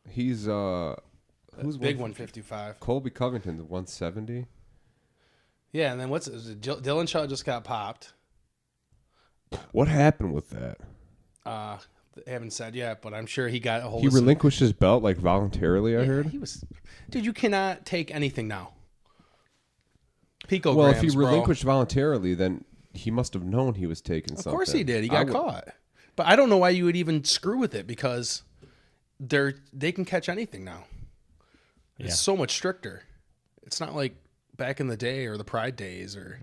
He's who's Big 155? 155. Colby Covington's 170. Yeah, and then Dylan Shaw just got popped. What happened with that? They haven't said yet, but I'm sure he got a hold He of some- relinquished his belt like voluntarily. I Yeah, heard. he was. Dude, you cannot take anything now. Picograms, Well, if he bro. relinquished voluntarily, then he must have known he was taking something. Of course he did. He I got would- caught. But I don't know why you would even screw with it because they can catch anything now. It's Yeah. so much stricter. It's not like back in the day or the Pride days or.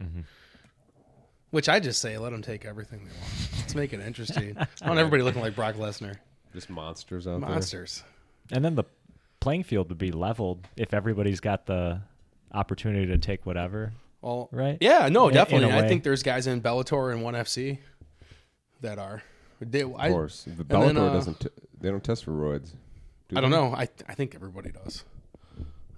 Which I just say, let them take everything they want. Let's make it interesting. I want everybody looking like Brock Lesnar. Just monsters out Monsters. And then the playing field would be leveled if everybody's got the opportunity to take whatever. Well, Right? Yeah, no, In a definitely. I way. think there's guys in Bellator and ONE FC that are. Of course. The then, Bellator doesn't. They don't test for roids. I don't know. I think everybody does.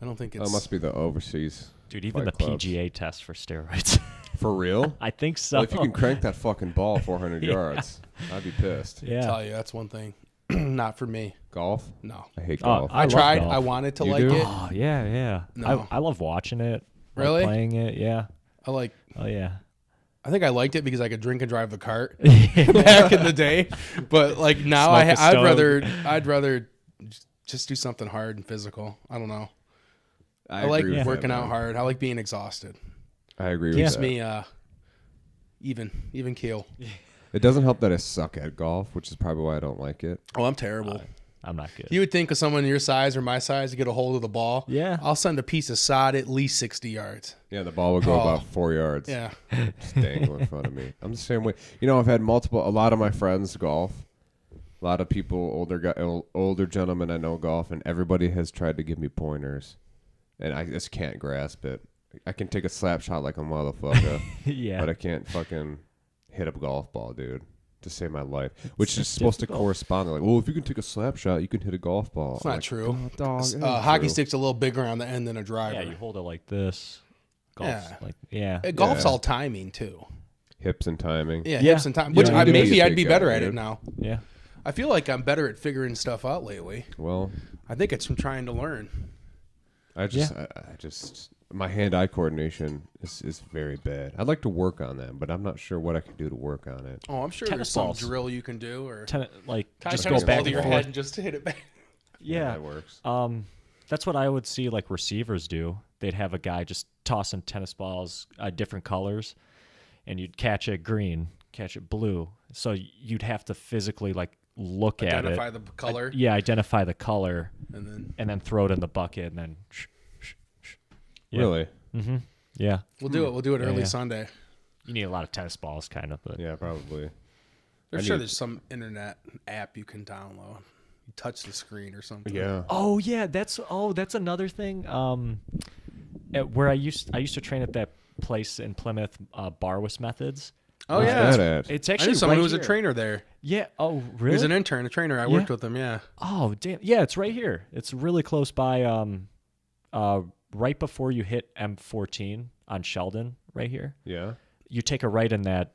I don't think it's. It must be the overseas. Dude, even the fight clubs. PGA tests for steroids. For real? I think so. Well, if you can crank that fucking ball 400 yards, I'd be pissed. yeah. tell you, that's one thing. Not for me. Golf? No. I hate Oh, golf. I I love tried. golf. I wanted to You like do? it. Oh, yeah. No. I love watching it. Really? Like playing it, yeah. I like. Oh, yeah. I think I liked it because I could drink and drive the cart back in the day. But like now, Smoke a I'd rather just do something hard and physical. I don't know. I like agree with working that, out man. hard. I like being exhausted. I agree with Keeps that. me even keel. It doesn't help that I suck at golf, which is probably why I don't like it. Oh, I'm terrible. I'm not good. You would think of someone your size or my size to get a hold of the ball. Yeah. I'll send a piece of sod at least 60 yards. Yeah, the ball will go Oh. about 4 yards. Yeah. Just dangle in front of me. I'm the same way. You know, I've had a lot of my friends golf. A lot of people, older gentlemen I know golf, and everybody has tried to give me pointers. And I just can't grasp it. I can take a slap shot like a motherfucker, yeah. but I can't fucking hit a golf ball, dude, to save my life. Which is so supposed to difficult. correspond. Like, well, if you can take a slap shot, you can hit a golf ball. It's not I'm like, true. "Oh, dog, it ain't Hockey true." stick's a little bigger on the end than a driver. Yeah, you hold it like this. Golf's Yeah. like, yeah. Golf's Yeah. all timing too. Hips and timing. Yeah, Yeah. hips and time. You Which don't need to be maybe a I'd big be guy, better at it dude. now. Yeah. I feel like I'm better at figuring stuff out lately. Well, I think it's from trying to learn. I just my hand-eye coordination is very bad. I'd like to work on that, but I'm not sure what I can do to work on it. Oh, I'm sure Tennis there's some balls. drill you can do, or Like, tie a just tennis go ball back to and your forth. head and just hit it back. Yeah. That works. That's what I would see like receivers do. They'd have a guy just tossing tennis balls, different colors, and you'd catch it green, catch it blue. So you'd have to physically like look Identify at it. the color, Identify the color, and then and then throw it in the bucket, and then. Yeah. Really? Mm-hmm. Yeah. we'll do it. We'll do it early yeah. Sunday. You need a lot of tennis balls, kind of, but Yeah, probably. I'm I sure need- there's some internet app you can download. You touch the screen or something. Yeah. Oh yeah, that's another thing. Where I used to train at that place in Plymouth, Barwis Methods. Oh Where's yeah. that at? It's I actually knew someone right who was a here. trainer there. Yeah. Oh He really? was an intern, a trainer. I worked with him. Yeah. Oh damn. Yeah, it's right here. It's really close by. Right before you hit M14 on Sheldon, right here. Yeah. You take a right in that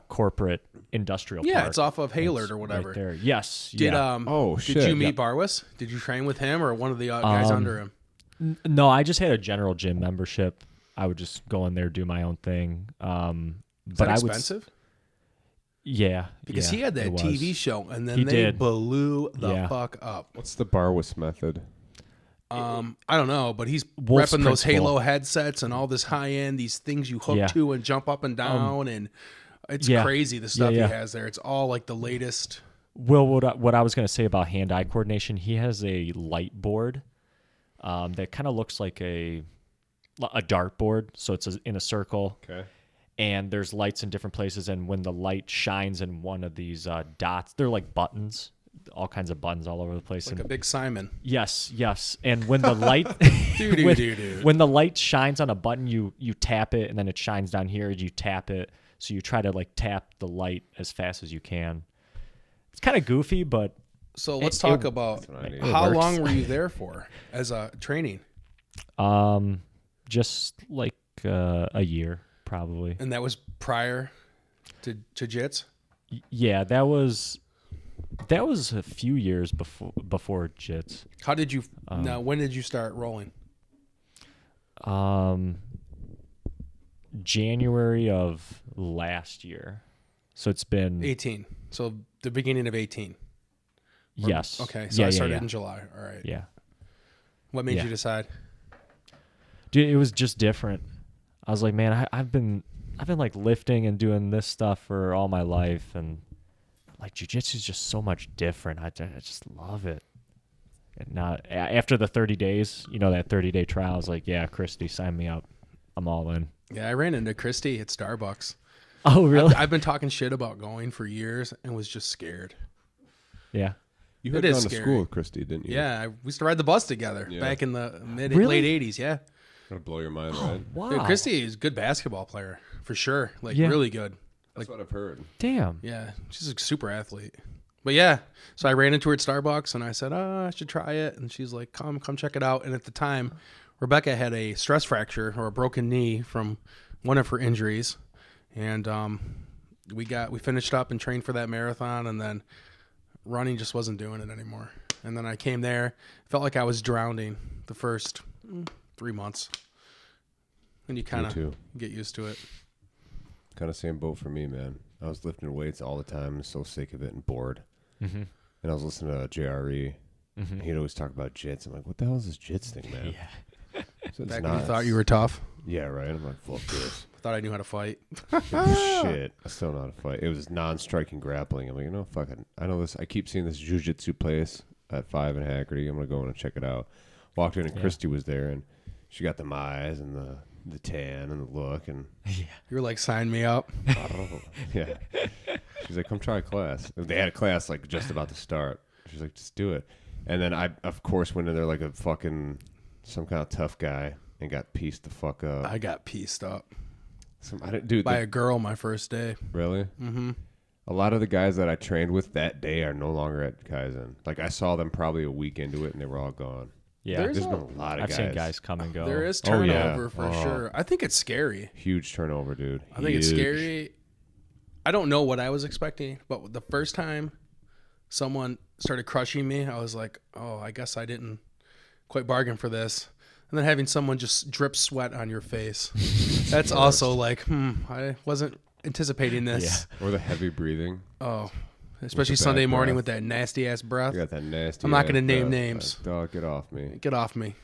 corporate industrial Yeah, park. it's off of Haylard It's or whatever. Right there. Yes. Did yeah. Oh, Did shit. you meet Yep. Barwis? Did you train with him or one of the guys under him? No, I just had a general gym membership. I would just go in there, do my own thing. Is But that I would. expensive? Yeah, Because yeah, he had that it was. TV show, and then He they did. blew the Yeah. fuck up. What's the Barwis method? I don't know, but he's Wolf's repping those principle. Halo headsets and all this high end, these things you hook Yeah. to and jump up and down, and it's yeah. crazy the stuff Yeah. he has there. It's all like the latest. Will, what I was going to say about hand-eye coordination, he has a light board that kind of looks like a dartboard. So it's in a circle, Okay. and there's lights in different places. And when the light shines in one of these dots, they're like buttons, all kinds of buttons all over the place. Like and a big Simon. yes. And when the light Dude. when the light shines on a button, you tap it, and then it shines down here, and you tap it. So you try to like tap the light as fast as you can. It's kind of goofy, but So let's It- talk it- about That's what I need. how works. long were you there for as a training? just like a year probably. And that was prior to Jits? Yeah, that was a few years before Jits. How did you now? When did you start rolling? January of last year. So it's been 18. So the beginning of 18. Or- yes. Okay. So yeah, I started yeah. in July. All right. Yeah. What made Yeah. you decide? Dude, it was just different. I was like, man, I've been like lifting and doing this stuff for all my life, and like jiu-jitsu is just so much different. I just love it. And now after the 30 days, that 30-day trial, I was like, yeah, Christy, sign me up. I'm all in. Yeah, I ran into Christy at Starbucks. Oh, really? I've been talking shit about going for years and was just scared. Yeah. You had It is gone to scary. school with Christy, didn't you? Yeah, we used to ride the bus together Yeah. back in the Really? late 80s. Yeah. That'll blow your mind, right? Wow. Dude, Christy is a good basketball player for sure. Like Yeah. really good. That's what I've heard. Damn. Yeah, she's a super athlete. But yeah, so I ran into her at Starbucks and I said, I should try it. And she's like, come check it out. And at the time, Rebecca had a stress fracture or a broken knee from one of her injuries. And we finished up and trained for that marathon, and then running just wasn't doing it anymore. And then I came there, felt like I was drowning the first 3 months. And you kind of get used to it. Kind of same boat for me, man. I was lifting weights all the time, so sick of it and bored. Mm-hmm. And I was listening to JRE. Mm-hmm. He'd always talk about jits. I'm like, what the hell is this jits thing, man? Yeah. So Back when you thought you were tough. Yeah, right. I'm like, fuck this. Thought I knew how to fight. Shit. I still know how to fight. It was non-striking grappling. I'm like, fuck it. I know this. I keep seeing this jiu-jitsu place at 5 in Haggerty. I'm going to go in and check it out. Walked in and Christy was there, and she got the eyes and the tan and the look. And Yeah. You were like, sign me up. yeah. She's like, come try a class. They had a class like just about to start. She's like, just do it. And then I, of course, went in there like a fucking some kind of tough guy and got pieced the fuck up. I got pieced up I didn't do by a girl my first day. Really? Mm-hmm. A lot of the guys that I trained with that day are no longer at Kaizen. Like I saw them probably a week into it and they were all gone. Yeah. There's There's been a lot of I've guys. seen guys come and go. There is Oh, yeah. turnover for sure. I think it's scary. Huge turnover, dude. I think it's Huge. scary. I don't know what I was expecting, but the first time someone started crushing me, I was like, oh, I guess I didn't quite bargain for this. And then having someone just drip sweat on your face, that's also like, I wasn't anticipating this. Or the heavy breathing. Oh, especially With the Sunday bad morning breath. with that nasty ass breath. You got that nasty. I'm not ass gonna name breath. names. Like, dog, get off me. Get off me.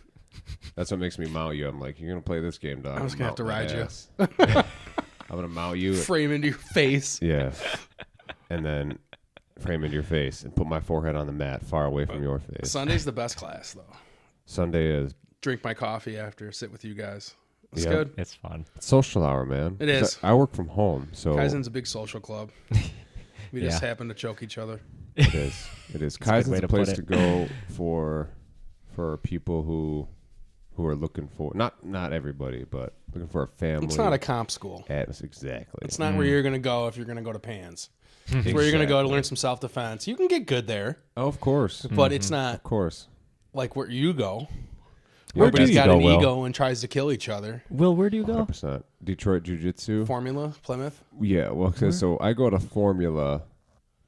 That's what makes me mount you. I'm like, you're gonna play this game, dog. I'm just gonna have to ride you. I'm gonna mount you. Frame into your face. Yeah. And then frame into your face and put my forehead on the mat far away from your face. Sunday's the best class though. Sunday is Drink my coffee after, sit with you guys. It's Yeah. good. It's fun. social hour, man. It is. I work from home, so Kaizen's a big social club. We just Yeah. happen to choke each other. it is. It is. a good way Kaizen's to a place put to it. go for people who are looking for not everybody, but looking for a family. It's not a comp school. Exactly. It's not where you're going to go if you're going to go to PANS. It's where you're going to go to learn some self-defense. You can get good there, Oh, of course. but it's not Of course. like where you go. Where Everybody's do you got go, an Will? ego and tries to kill each other. Will, where do you go? 100%. Detroit Jiu-Jitsu. Formula, Plymouth, Yeah, well, so I go to Formula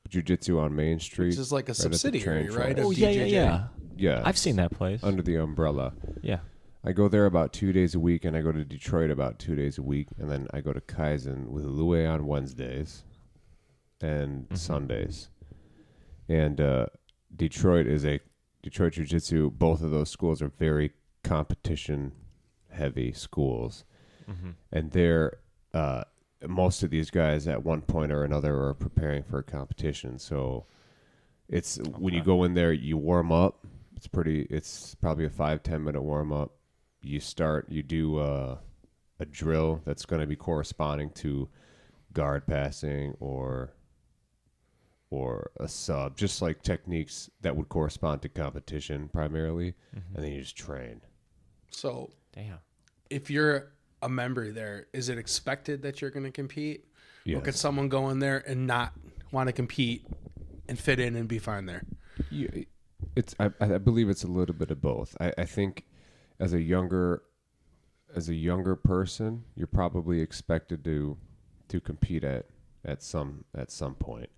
Jiu-Jitsu on Main Street. which is like a right at the subsidiary, train right? tracks. Oh, of yeah, DJJ. yeah. Yeah. I've seen that place. Under the umbrella. Yeah. I go there about 2 days a week, and I go to Detroit about 2 days a week, and then I go to Kaizen with Louis on Wednesdays and Sundays. And Detroit Jiu-Jitsu. Both of those schools are very competition-heavy schools, and they're most of these guys at one point or another are preparing for a competition. So it's when you go in there, you warm up. It's probably a 5-10 minute warm up. You do a drill that's going to be corresponding to guard passing or a sub, just like techniques that would correspond to competition primarily, and then you just train. So Damn. if you're a member there, is it expected that you're going to compete? Yes. Or could someone go in there and not want to compete and fit in and be fine there? I believe it's a little bit of both. I think as a younger person, you're probably expected to compete at some point.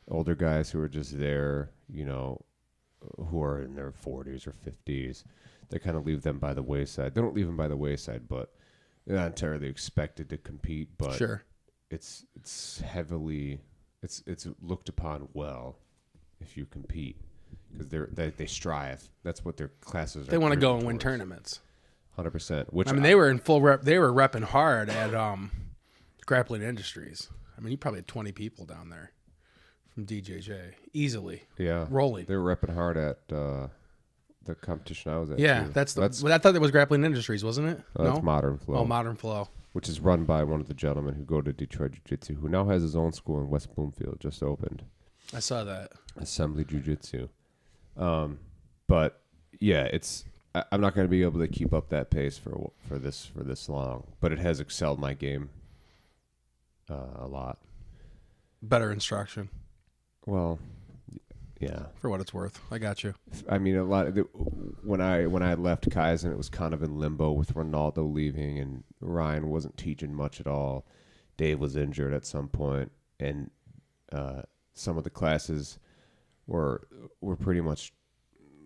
Older guys who are just there, who are in their 40s or 50s, they kind of leave them by the wayside. They don't leave them by the wayside, but they're not entirely expected to compete. But Sure. it's heavily it's looked upon well if you compete because they strive. That's what their classes are. They want to go and geared win towards. tournaments. 100%. Which I mean, they were in full rep. They were repping hard at Grappling Industries. I mean, you probably had 20 people down there from DJJ easily. yeah rolling. They were repping hard at the competition I was at. Yeah, too. that's I thought that was Grappling Industries, wasn't it? That's Modern Flow. Oh, Modern Flow. Which is run by one of the gentlemen who go to Detroit Jiu-Jitsu, who now has his own school in West Bloomfield, just opened. I saw that. Assembly Jiu-Jitsu. But yeah, I'm not going to be able to keep up that pace for this long, but it has excelled my game a lot. Better instruction, Well, yeah. for what it's worth. I got you. I mean, a lot of when I left Kaizen, it was kind of in limbo with Ronaldo leaving, and Ryan wasn't teaching much at all. Dave was injured at some point, and some of the classes were pretty much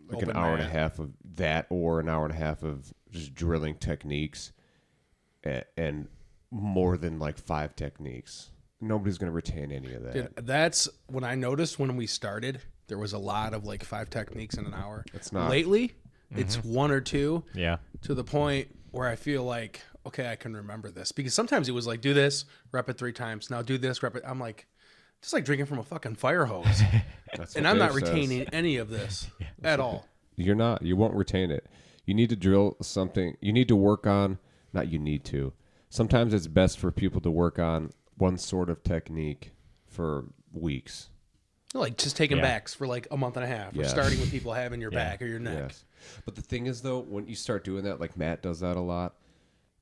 like Open an hour and a mat. half of that, or an hour and a half of just drilling techniques, and more than like 5 techniques. Nobody's going to retain any of that. Dude, that's when I noticed when we started, there was a lot of like 5 techniques in an hour. It's not. Lately, it's 1 or 2 Yeah. to the point where I feel like, okay, I can remember this. Because sometimes it was like, do this, rep it 3 times. Now do this, rep it. I'm like, just like drinking from a fucking fire hose. That's And what I'm not Dave says. retaining any of this at all. You're not. You won't retain it. You need to drill something. You need to work on. Not you need to. Sometimes it's best for people to work on one sort of technique for weeks. Like just taking Yeah. backs for like a month and a half. Or Yeah. starting with people having your Yeah. back or your neck. Yes. But the thing is, though, when you start doing that, like Matt does that a lot,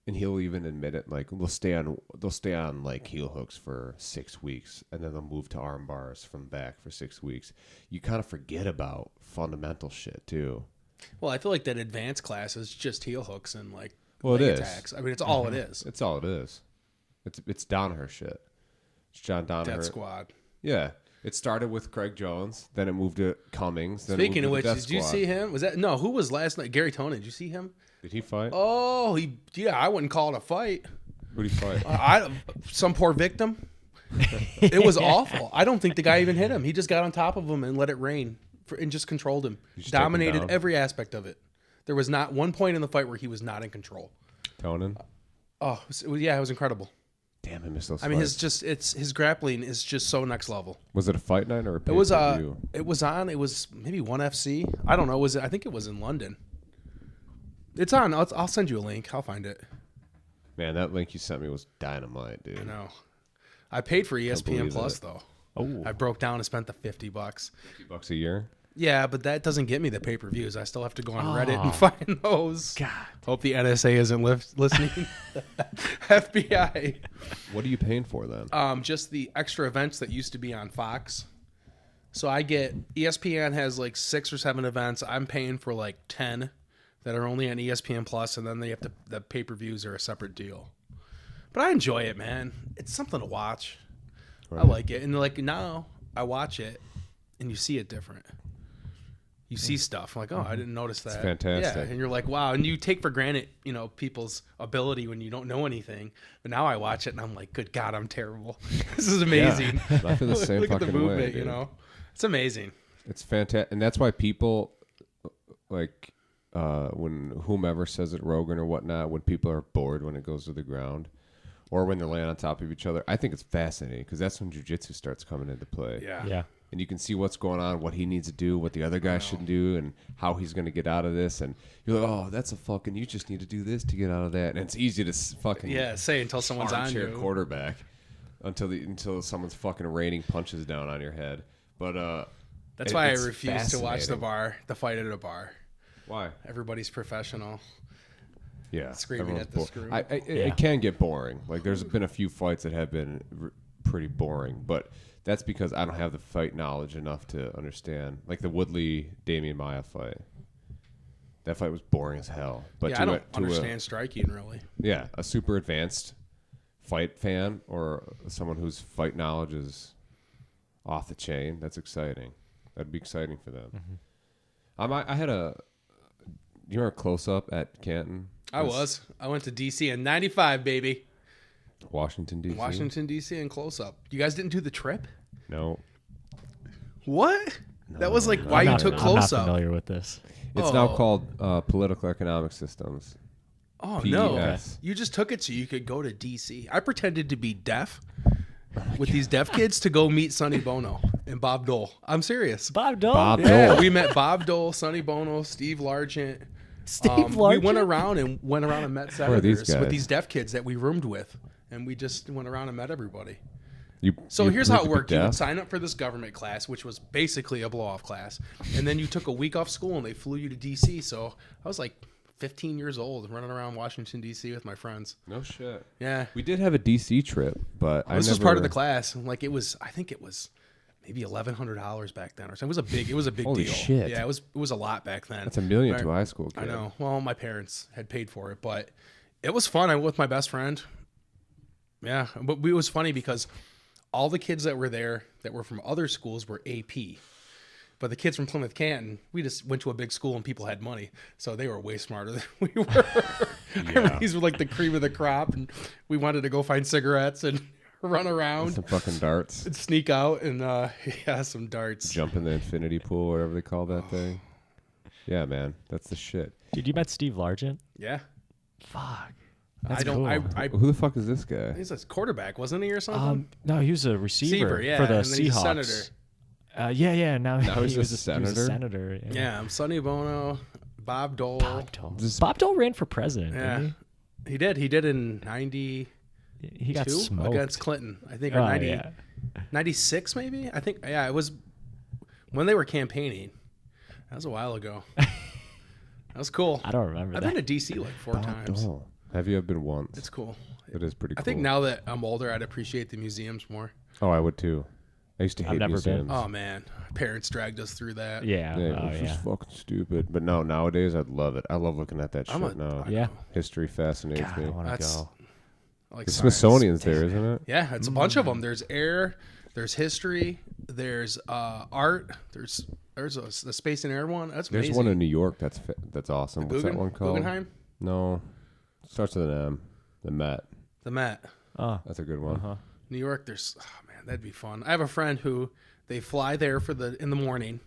and he'll even admit it. Like they'll stay on like heel hooks for 6 weeks, and then they'll move to arm bars from back for 6 weeks. You kind of forget about fundamental shit too. Well, I feel like that advanced class is just heel hooks and like Well, it leg is. attacks. I mean, it's all it is. It's all it is. It's Danaher shit. It's John Danaher. Death Squad. Yeah. It started with Craig Jones, then it moved to Cummings. Then Speaking it of moved which, to Death did you Squad. see him? Was that who was last night? Gary Tonin. Did you see him? Did he fight? Oh, I wouldn't call it a fight. Who did he fight? Some poor victim. It was awful. I don't think the guy even hit him. He just got on top of him and let it rain and just controlled him. just take him Dominated down? every aspect of it. There was not one point in the fight where he was not in control. Tonin? Oh, it was incredible. Damn, I missed those I mean, fights. his grappling is just so next level. Was it a fight night or a It was pay-per-view? it was maybe ONE FC. I don't know. I think it was in London. It's on. I'll send you a link. I'll find it. Man, that link you sent me was dynamite, dude. I know. I paid for ESPN believe Plus it. though. Oh. I broke down and spent the $50. $50 a year? Yeah, but that doesn't get me the pay-per-views. I still have to go on Reddit Oh. and find those. God. Hope the NSA isn't listening. FBI. What are you paying for then? Just the extra events that used to be on Fox. So I get ESPN has like 6 or 7 events. I'm paying for like 10 that are only on ESPN Plus, and then the pay-per-views are a separate deal. But I enjoy it, man. It's something to watch. I like it, and like now I watch it, and you see it different. You see stuff I'm like, oh, I didn't notice that. fantastic. Yeah, and you're like, wow, and you take for granted, people's ability when you don't know anything. But now I watch it, and I'm like, good God, I'm terrible. This is amazing. I feel the same Look at the fucking way, movement, dude. It's amazing. It's fantastic, and that's why people like when whomever says it, Rogan or whatnot, when people are bored when it goes to the ground, or when they're laying on top of each other. I think it's fascinating because that's when jiu-jitsu starts coming into play. Yeah. Yeah. And you can see what's going on, what he needs to do, what the other guy should do, and how he's going to get out of this. And you're like, oh, that's a fucking. You just need to do this to get out of that. And it's easy to fucking Say until someone's on armchair you. quarterback until someone's fucking raining punches down on your head. But That's why I it's refuse to watch the fascinating. fight at a bar. Why? Everybody's professional. Yeah, Screaming everyone's at the screw. It can get boring. Like there's been a few fights that have been pretty boring, but that's because I don't have the fight knowledge enough to understand. Like the Woodley Damian Maia fight. That fight was boring as hell. But I don't understand striking really. a super advanced fight fan or someone whose fight knowledge is off the chain, that's exciting. That'd be exciting for them. I had you were a close up at Canton. I went to DC in '95, baby. Washington D.C. Washington DC and close up. You guys didn't do the trip? No, What? That was like why you took I'm close not up. familiar with this. it's now called political economic systems. Oh PES. no! You just took it so you could go to DC. I pretended to be deaf with these deaf kids to go meet Sonny Bono and Bob Dole. I'm serious. Bob Dole. Bob Yeah, Dole. we met Bob Dole, Sonny Bono, Steve Largent. Steve We Largent? went around and met Who are these senators with guys? these deaf kids that we roomed with, and we just went around and met everybody. So Here's how it worked. You would sign up for this government class, which was basically a blow-off class, and then you took a week off school and they flew you to DC. So I was like 15 years old, running around Washington D.C. with my friends. No shit. Yeah, We did have a DC trip, but this was part of the class. Like I think it was maybe $1,100 back then or something. It was a big Holy deal. shit. Yeah, it was a lot back then. That's $1 million But to a high school kid. I know. Well, my parents had paid for it, but it was fun. I went with my best friend. Yeah, but it was funny because all the kids that were there that were from other schools were AP. But the kids from Plymouth Canton, we just went to a big school and people had money. So they were way smarter than we were. These were like the cream of the crop. And we wanted to go find cigarettes and run around. Some fucking darts. And sneak out and, some darts. Jump in the infinity pool, whatever they call that thing. Yeah, man. That's the shit. Dude, you met Steve Largent? Yeah. Fuck. I That's don't. cool. Who the fuck is this guy? He's a quarterback, wasn't he, or something? No, he was a receiver yeah, for the and then he's a Seahawks. senator. Yeah. Now he's he was a senator? He was a senator. Yeah, I'm Sonny Bono, Bob Dole. Bob Dole ran for president. Yeah, Didn't he did. He did in '92 he got smoked against Clinton. I think, or 96 maybe. I think. Yeah, it was when they were campaigning. That was a while ago. That was cool. I don't remember I've that. been to DC like 4 times. Oh, have you ever been once? It's cool. It is pretty cool. I think now that I'm older, I'd appreciate the museums more. Oh, I would too. I used to hate never been. museums. Oh man, parents dragged us through that. Yeah. Yeah, it was just fucking stupid. But no, nowadays I'd love it. I love looking at that shit now. Yeah. History fascinates God, I me. want to go. I like The science. Smithsonian's there, isn't it? Yeah, it's a bunch of them. There's air, there's history, there's art, there's the space and air one. That's There's amazing. one in New York that's awesome. What's that one called? Guggenheim? No, starts with an M. The Met. The Met. Oh. That's a good one. New York, there's man, that'd be fun. I have a friend who they fly there in the morning.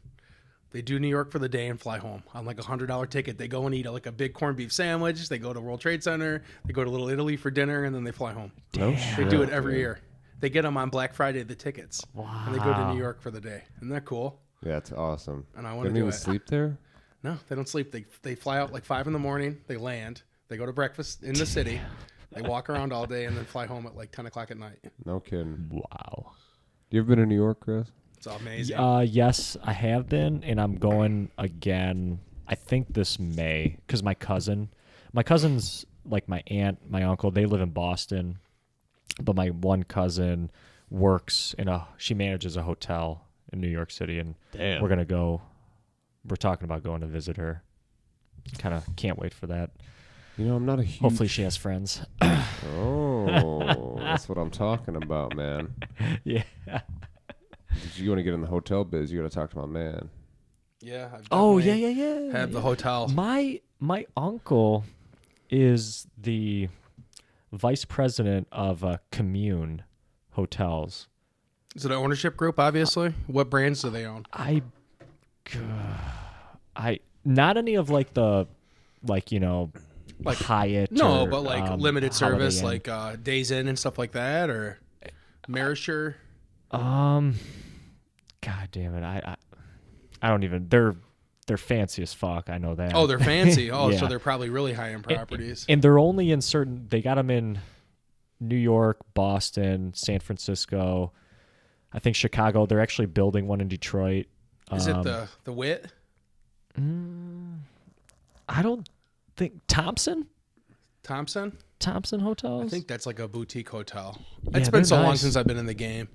They do New York for the day and fly home on like $100 ticket. They go and eat like a big corned beef sandwich. They go to World Trade Center. They go to Little Italy for dinner, and then they fly home. No They shit, do it every dude. year. They get them on Black Friday, the tickets. Wow. And they go to New York for the day. Isn't that cool? Yeah, that's awesome. And I They want to don't do even it. sleep there. No, they don't sleep. They fly out like 5 a.m. They land. They go to breakfast in the city. They walk around all day and then fly home at like 10 o'clock at night. No kidding. Wow. You ever been to New York, Chris? It's amazing. Yes, I have been, and I'm going again. I think this May, because my cousins, like my aunt, my uncle, they live in Boston, but my one cousin works she manages a hotel in New York City, and Damn. we're gonna go. We're talking about going to visit her. Kind of can't wait for that. You know, I'm not a huge... Hopefully, she has friends. Oh, that's what I'm talking about, man. Yeah. If you want to get in the hotel biz, you got to talk to my man. Yeah. I've Oh definitely yeah. Have the hotel. My uncle is the vice president of Commune Hotels. Is it an ownership group? Obviously. What brands do they own? I not any of like the like Hyatt. No, or, but like limited Holiday service, Inn. like Days Inn and stuff like that, or Merisher. God damn it, I don't even. They're fancy as fuck. I know that. Oh, they're fancy. Oh, Yeah. so they're probably really high end properties. And they're only in certain. They got them in New York, Boston, San Francisco. I think Chicago. They're actually building one in Detroit. Is it the Wit? I don't think Thompson Hotels. I think that's like a boutique hotel. Yeah, It's been they're so long nice. since I've been in the game.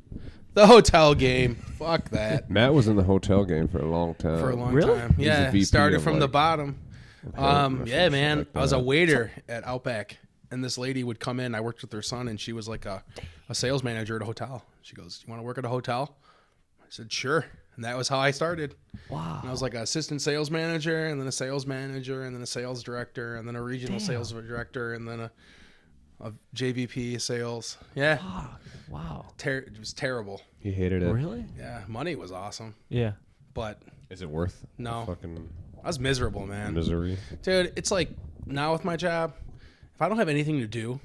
The hotel game. Fuck that. Matt was in the hotel game for a long time. For a long Really? time. He's a Yeah. VP Started of, from the like, bottom. Hilton or Yeah, some man. shit like I was a that. waiter at Outback, and this lady would come in. I worked with her son, and she was like a sales manager at a hotel. She goes, "You want to work at a hotel?" I said, "Sure." And that was how I started. Wow. And I was like an assistant sales manager, and then a sales manager, and then a sales director, and then a regional sales director, and then a JVP sales. Yeah. Wow. It was terrible. He hated it. Really? Yeah. Money was awesome, Yeah. but Is it worth No. the fucking I was miserable, man. misery? Dude, it's like now with my job, if I don't have anything to do,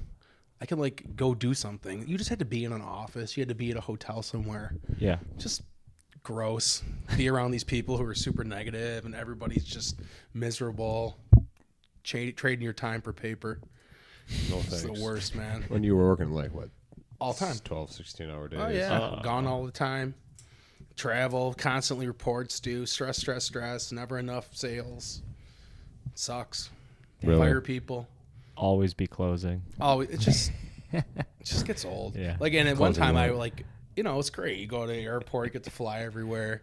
I can like go do something. You just had to be in an office. You had to be at a hotel somewhere. Yeah. Just gross. Be around these people who are super negative and everybody's just miserable. Trading your time for paper. No It's thanks. the worst, man. When you were working like what? All time. 12, 16-hour days. Oh yeah, gone all the time. Travel, constantly reports due, stress, never enough sales. Sucks. Really? fire people. Always be closing. Oh, it just gets old. Yeah. Like, and at one Closing time I what? like, it's great. You go to the airport, you get to fly everywhere.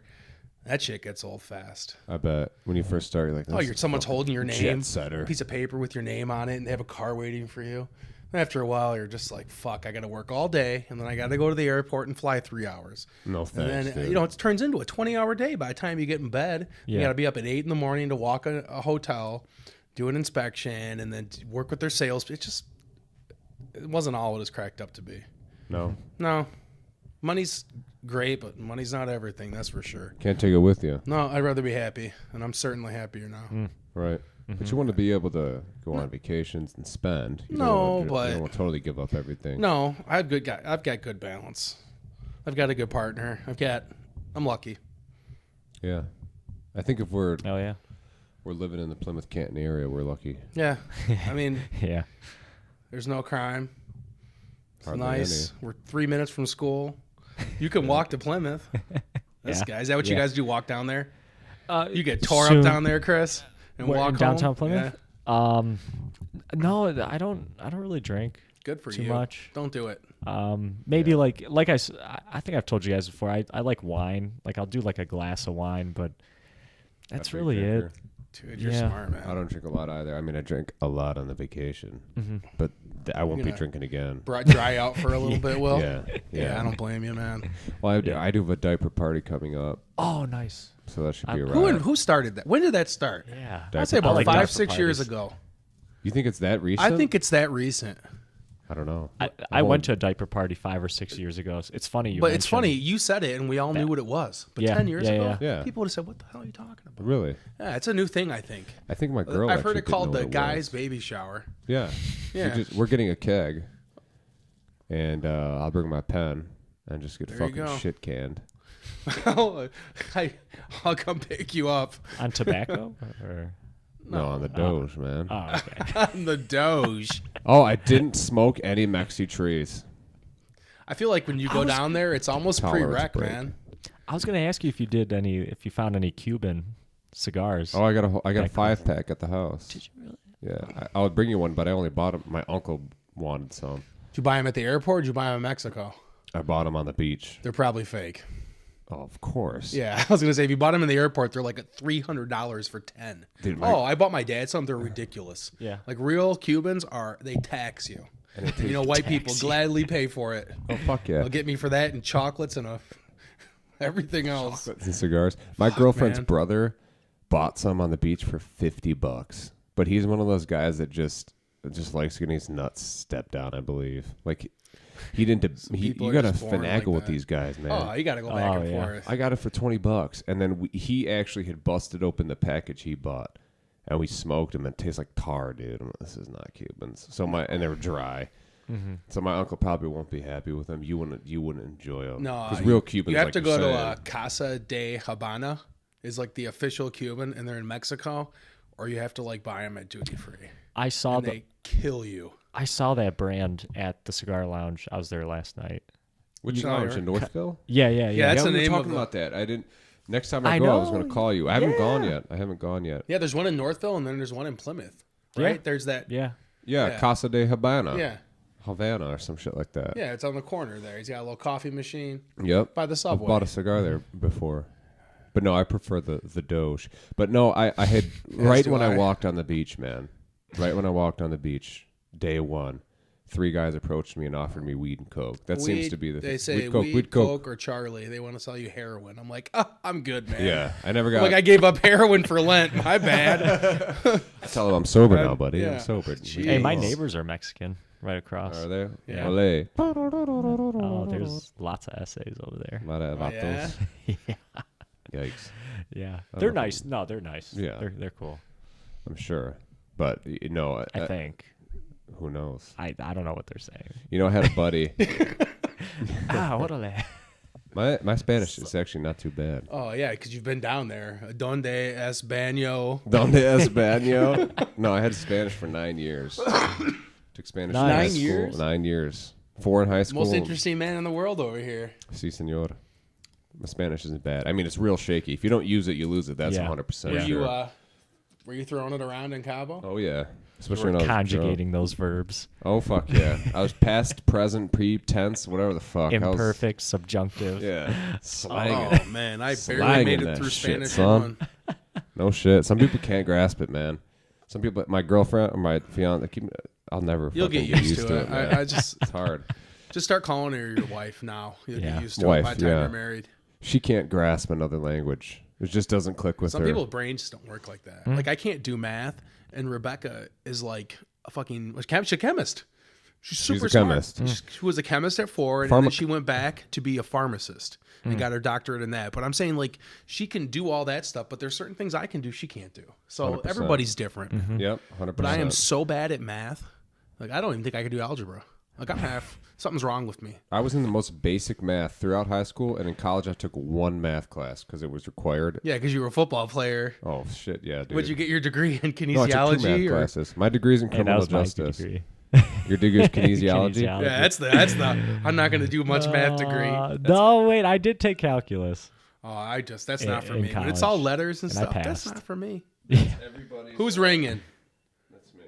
That shit gets old fast. I bet when you first start, you're like, Oh, someone's holding your name, jet setter. a piece of paper with your name on it, and they have a car waiting for you. And after a while, you're just like, fuck, I got to work all day, and then I got to go to the airport and fly 3 hours. No And thanks, then, dude. it turns into a 20-hour day by the time you get in bed. You Yeah. got to be up at 8 in the morning to walk a hotel, do an inspection, and then work with their sales. It wasn't all it was cracked up to be. No, No, money's great, but money's not everything, that's for sure. can't take it with you. No, I'd rather be happy, and I'm certainly happier now. Right. But you want to be able to go on vacations and spend. You No, don't want but- you don't want to totally give up everything. No, I've got good balance. I've got a good partner. I'm lucky. Yeah. I think if we're Oh yeah. living in the Plymouth Canton area, we're lucky. Yeah, I mean, Yeah. there's no crime. It's Hardly nice. We're 3 minutes from school. You can walk to Plymouth. Yeah. Is that what you Yeah. guys do? Walk down there? Uh, You get tore soon- up down there, Chris, and Where, walk in home? downtown Plymouth. Yeah. No, I don't really drink Good for too you. much. Don't do it. Maybe like I think I've told you guys before. I like wine. Like I'll do like a glass of wine, but that's Big really drinker. it. Dude, you're Yeah. smart, man. I don't drink a lot either. I mean, I drink a lot on the vacation, Mm-hmm. but I won't be gonna drinking again. Dry out for a little bit, Will. Yeah. I don't blame you, man. Well, I do have a diaper party coming up, Oh, nice. so that should be a Who wrap. who started that? When did that start? Yeah. I'd say about like 5-6 diaper years parties. ago. You think it's that recent? I think it's that recent. I don't know. I went to a diaper party 5 or 6 years ago. It's funny you But it's mentioned- funny, you said it and we all knew what it was. But Yeah, 10 years yeah, ago, yeah. people would have said, what the hell are you talking about? Really? Yeah, it's a new thing, I think. I think my girl. I've heard actually it called didn't the know what it guy's was. baby shower. Yeah. Yeah. We're getting a keg, and I'll bring my pen and just get There you fucking go. shit canned. I'll come pick you up on tobacco or No, on the Doge, man. oh okay. on the Doge. Oh, I didn't smoke any Mexi trees. I feel like when you go down there, it's almost Tolerance pre-rec, break. man. I was gonna ask you if you found any Cuban cigars. Oh, I got a Back 5-pack at the house. Did you really? Yeah, I would bring you one, but I only bought them. My uncle wanted some. Did you buy them at the airport or did you buy them in Mexico? I bought them on the beach. They're probably fake. Oh, of course. Yeah, I was going to say, if you bought them in the airport, they're like at $300 for 10. Dude, I bought my dad some. They're ridiculous. Yeah. Like real Cubans they tax you. And it White people gladly pay for it. Oh, fuck yeah. They'll get me for that and chocolates and everything else. And cigars. My girlfriend's man. brother bought some on the beach for $50, but he's one of those guys that just likes getting his nuts stepped down. I believe. Like he didn't. people You are gotta just born finagle like with that. these guys, man. Oh, you got to go back Oh, and yeah. forth. I got it for $20, and then he actually had busted open the package he bought, and we smoked them. It tastes like tar, dude. I'm like, this is not Cubans. And they were dry. Mm-hmm. So my uncle probably won't be happy with them. You wouldn't enjoy them. No, because real Cubans. You have like to you're go to saying, Casa de Habana, is like the official Cuban, and they're in Mexico, or you have to like buy them at duty free. I saw And they kill you. I saw that brand at the cigar lounge. I was there last night. Which You lounge liar. in Northville? Yeah. Yeah, that's yeah, the we were name talking of the- about that. I didn't. Next time I I go, I was know. going to call you. I haven't Yeah. gone yet. Yeah, there's one in Northville, and then there's one in Plymouth. Yeah. Right? There's that. Yeah. Yeah, Yeah. Casa de Habana. Yeah. Havana or some shit like that. Yeah, it's on the corner there. He's got a little coffee machine Yep. by the I've subway. bought a cigar there before. But no, I prefer the Doge. But no, I had right do when I I. walked on the beach, man. Right when I walked on the beach, day one, 3 guys approached me and offered me weed and coke. That seems to be the They say weed, coke. or Charlie. They want to sell you heroin. I'm like, I'm good, man. Yeah, I never got. Like I gave up heroin for Lent. My bad. I tell them I'm sober now, buddy. Yeah. I'm sober. Jeez. Hey, my Yes. neighbors are Mexican right across. Are they? Yeah. Olé. Oh, there's lots of essays over there. A lot of Oh, yeah? vatos. Yikes. Yeah. I They're don't know. nice. No, they're nice. Yeah. They're cool. I'm sure. But no, I think. who knows? I don't know what they're saying. You know, I had a buddy. What a la. my Spanish is actually not too bad. Oh yeah, because you've been down there. Donde es baño? Donde es baño? No, I had Spanish for 9 years. Took Spanish in high 9 school. years? 9 years. 4 in high school. Most interesting man in the world over here. Si, senor. My Spanish isn't bad. I mean, it's real shaky. If you don't use it, you lose it. That's Yeah. 100% Were sure. you Were you throwing it around in Cabo? Oh yeah, especially We're when I was conjugating those verbs. drunk. Oh fuck yeah! I was past, present, pre, tense, whatever the fuck. Imperfect, subjunctive. Yeah, slanging. Oh man, I barely Slanging made it that through shit, Spanish son. 1. No shit. Some people can't grasp it, man. Some people, my girlfriend or my fiance, I'll never. You'll fucking get used to it. man. I just It's hard. just start calling her your wife now. You'll Yeah. get used to it Wife, by the time yeah. you're married. She can't grasp another language. It just doesn't click with Some her. people's brains just don't work like that. Like I can't do math, and Rebecca is like a fucking she's a chemist. She's super a smart. chemist. She was a chemist at 4, and then she went back to be a pharmacist and got her doctorate in that. But I'm saying like she can do all that stuff, but there's certain things I can do she can't do. So 100%. everybody's different. Yep, 100%. But I am so bad at math. Like I don't even think I could do algebra. Like I'm half. Something's wrong with me. I was in the most basic math throughout high school, and in college I took one math class because it was required. Yeah, because you were a football player. Oh shit, yeah, dude. Would you get your degree in No, I took 2 kinesiology? math or? classes. My degree's in And that criminal was my justice. degree. Your degree is kinesiology. Kinesiology. Yeah, that's the. I'm not going to do much math degree. No, wait, I did take calculus. Oh, that's not for in me. When it's all college. letters and And I stuff, that's passed. not for me. Everybody's. Who's ringing? That's me.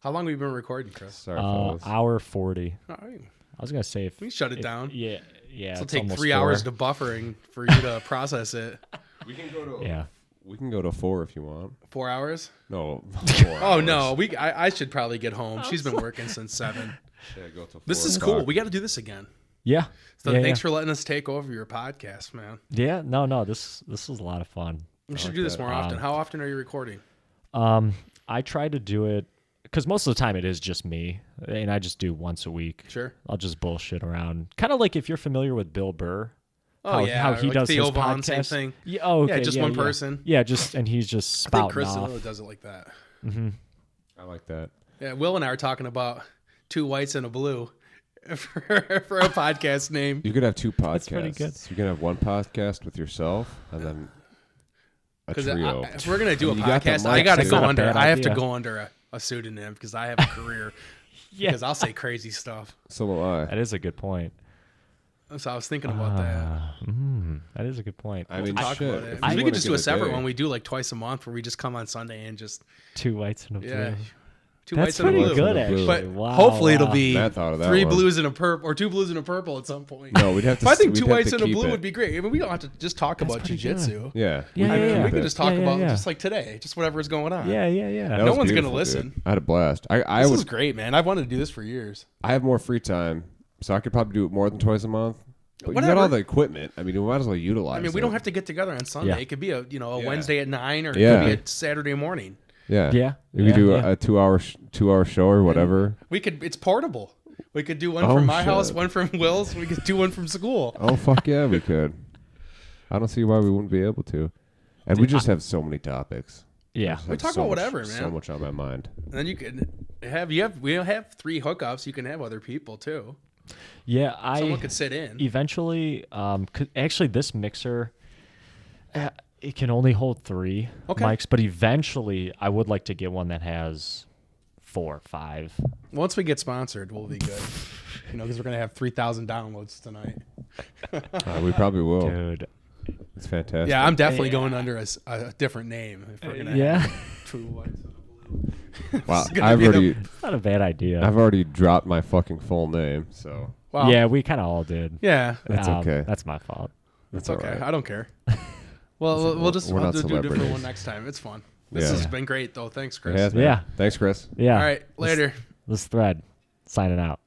How long have you been recording, Chris? Sorry, fellas. Hour 40. All right. I was gonna say if We can shut it if- down. Yeah, yeah. It'll it's take almost 3 4. hours to buffering for you to process it. We can go to. Yeah. We can go to 4 if you want. 4 hours? No. 4 Oh hours. no, I should probably get home. She's been working since 7. Yeah, go till This 4 is o'clock. cool. We got to do this again. Yeah. So yeah, thanks yeah. for letting us take over your podcast, man. Yeah. No. This was a lot of fun. We should like do this that. more often. How often are you recording? I try to do it because most of the time it is just me, and I just do once a week. Sure. I'll just bullshit around, kind of like if you're familiar with Bill Burr. Oh yeah, how he like does Theo his Vaughn, podcast. same thing. Yeah, oh, okay, Yeah, just one person. Yeah, just and he's just I think spouting Chris off. Danilo does it like that. I like that. Yeah, Will and I are talking about 2 whites and a blue for a podcast name. You could have 2 podcasts. pretty good. You can have one podcast with yourself, and then a Because trio. if we're gonna do a You got the podcast, I mic, gotta too. go Not a under. bad I have to idea. go under a pseudonym because I have a career. Yeah, Because I'll say crazy stuff. So will I. that is a good point. So I was thinking about that. That is a good point. I mean, Talk shit. about it. if 'Cause you we wanna could just get do a separate day- one. We do like twice a month where we just come on Sunday and just 2 whites and a blue. yeah, 2 That's whites and a pretty blue. good, Blue. actually. But Wow, hopefully it'll wow. be Matt thought of that 3 one. blues and a purple or 2 blues and a purple at some point. No, we'd have to. But I think we'd 2 have whites to and a keep blue it. would be great. I mean, we don't have to just talk about pretty jujitsu. Yeah. Yeah, I mean, yeah, we could it. just talk Yeah, about yeah. just like today, just whatever's going on. Yeah. That No was one's gonna beautiful, listen. dude. I had a blast. I This would. is great, man. I've wanted to do this for years. I have more free time, so I could probably do it more than twice a month. But you Whatever. got all the equipment. I mean, you might as well utilize. I mean, we it. don't have to get together on Sunday. Yeah. It could be a Yeah. Wednesday at 9, or it Yeah. could be a Saturday morning. Yeah. Yeah. We Yeah, could do yeah. a 2-hour show or whatever. We could. It's portable. We could do one Oh, from my shit. house, one from Will's. We could do one from school. Oh fuck yeah, we could. I don't see why we wouldn't be able to. And we just have so many topics. Yeah. Just We have talk so about much- whatever, So man. much on my mind. And then you can we have 3 hookups. You can have other people too. Yeah. Someone could sit in. Eventually, actually, this mixer, it can only hold 3 Okay. mics, but eventually, I would like to get one that has 4 or 5. Once we get sponsored, we'll be good. Because we're gonna have 3,000 downloads tonight. We probably will. Dude. It's fantastic. Yeah, I'm definitely going under a different name if we're gonna Yeah. have 2 whites and a blue. Wow, gonna I've be the- already, It's not a bad idea. I've already dropped my fucking full name, so Well, yeah, we kind of all did. yeah, that's okay. That's my fault. it's all okay. right. I don't care. Well, we'll just we're I'll not do a different celebrities. one next time. It's fun. This Yeah. has been great though. Thanks, It Chris. has been. Yeah. Thanks, Chris. Yeah. All right, later. This thread signing out.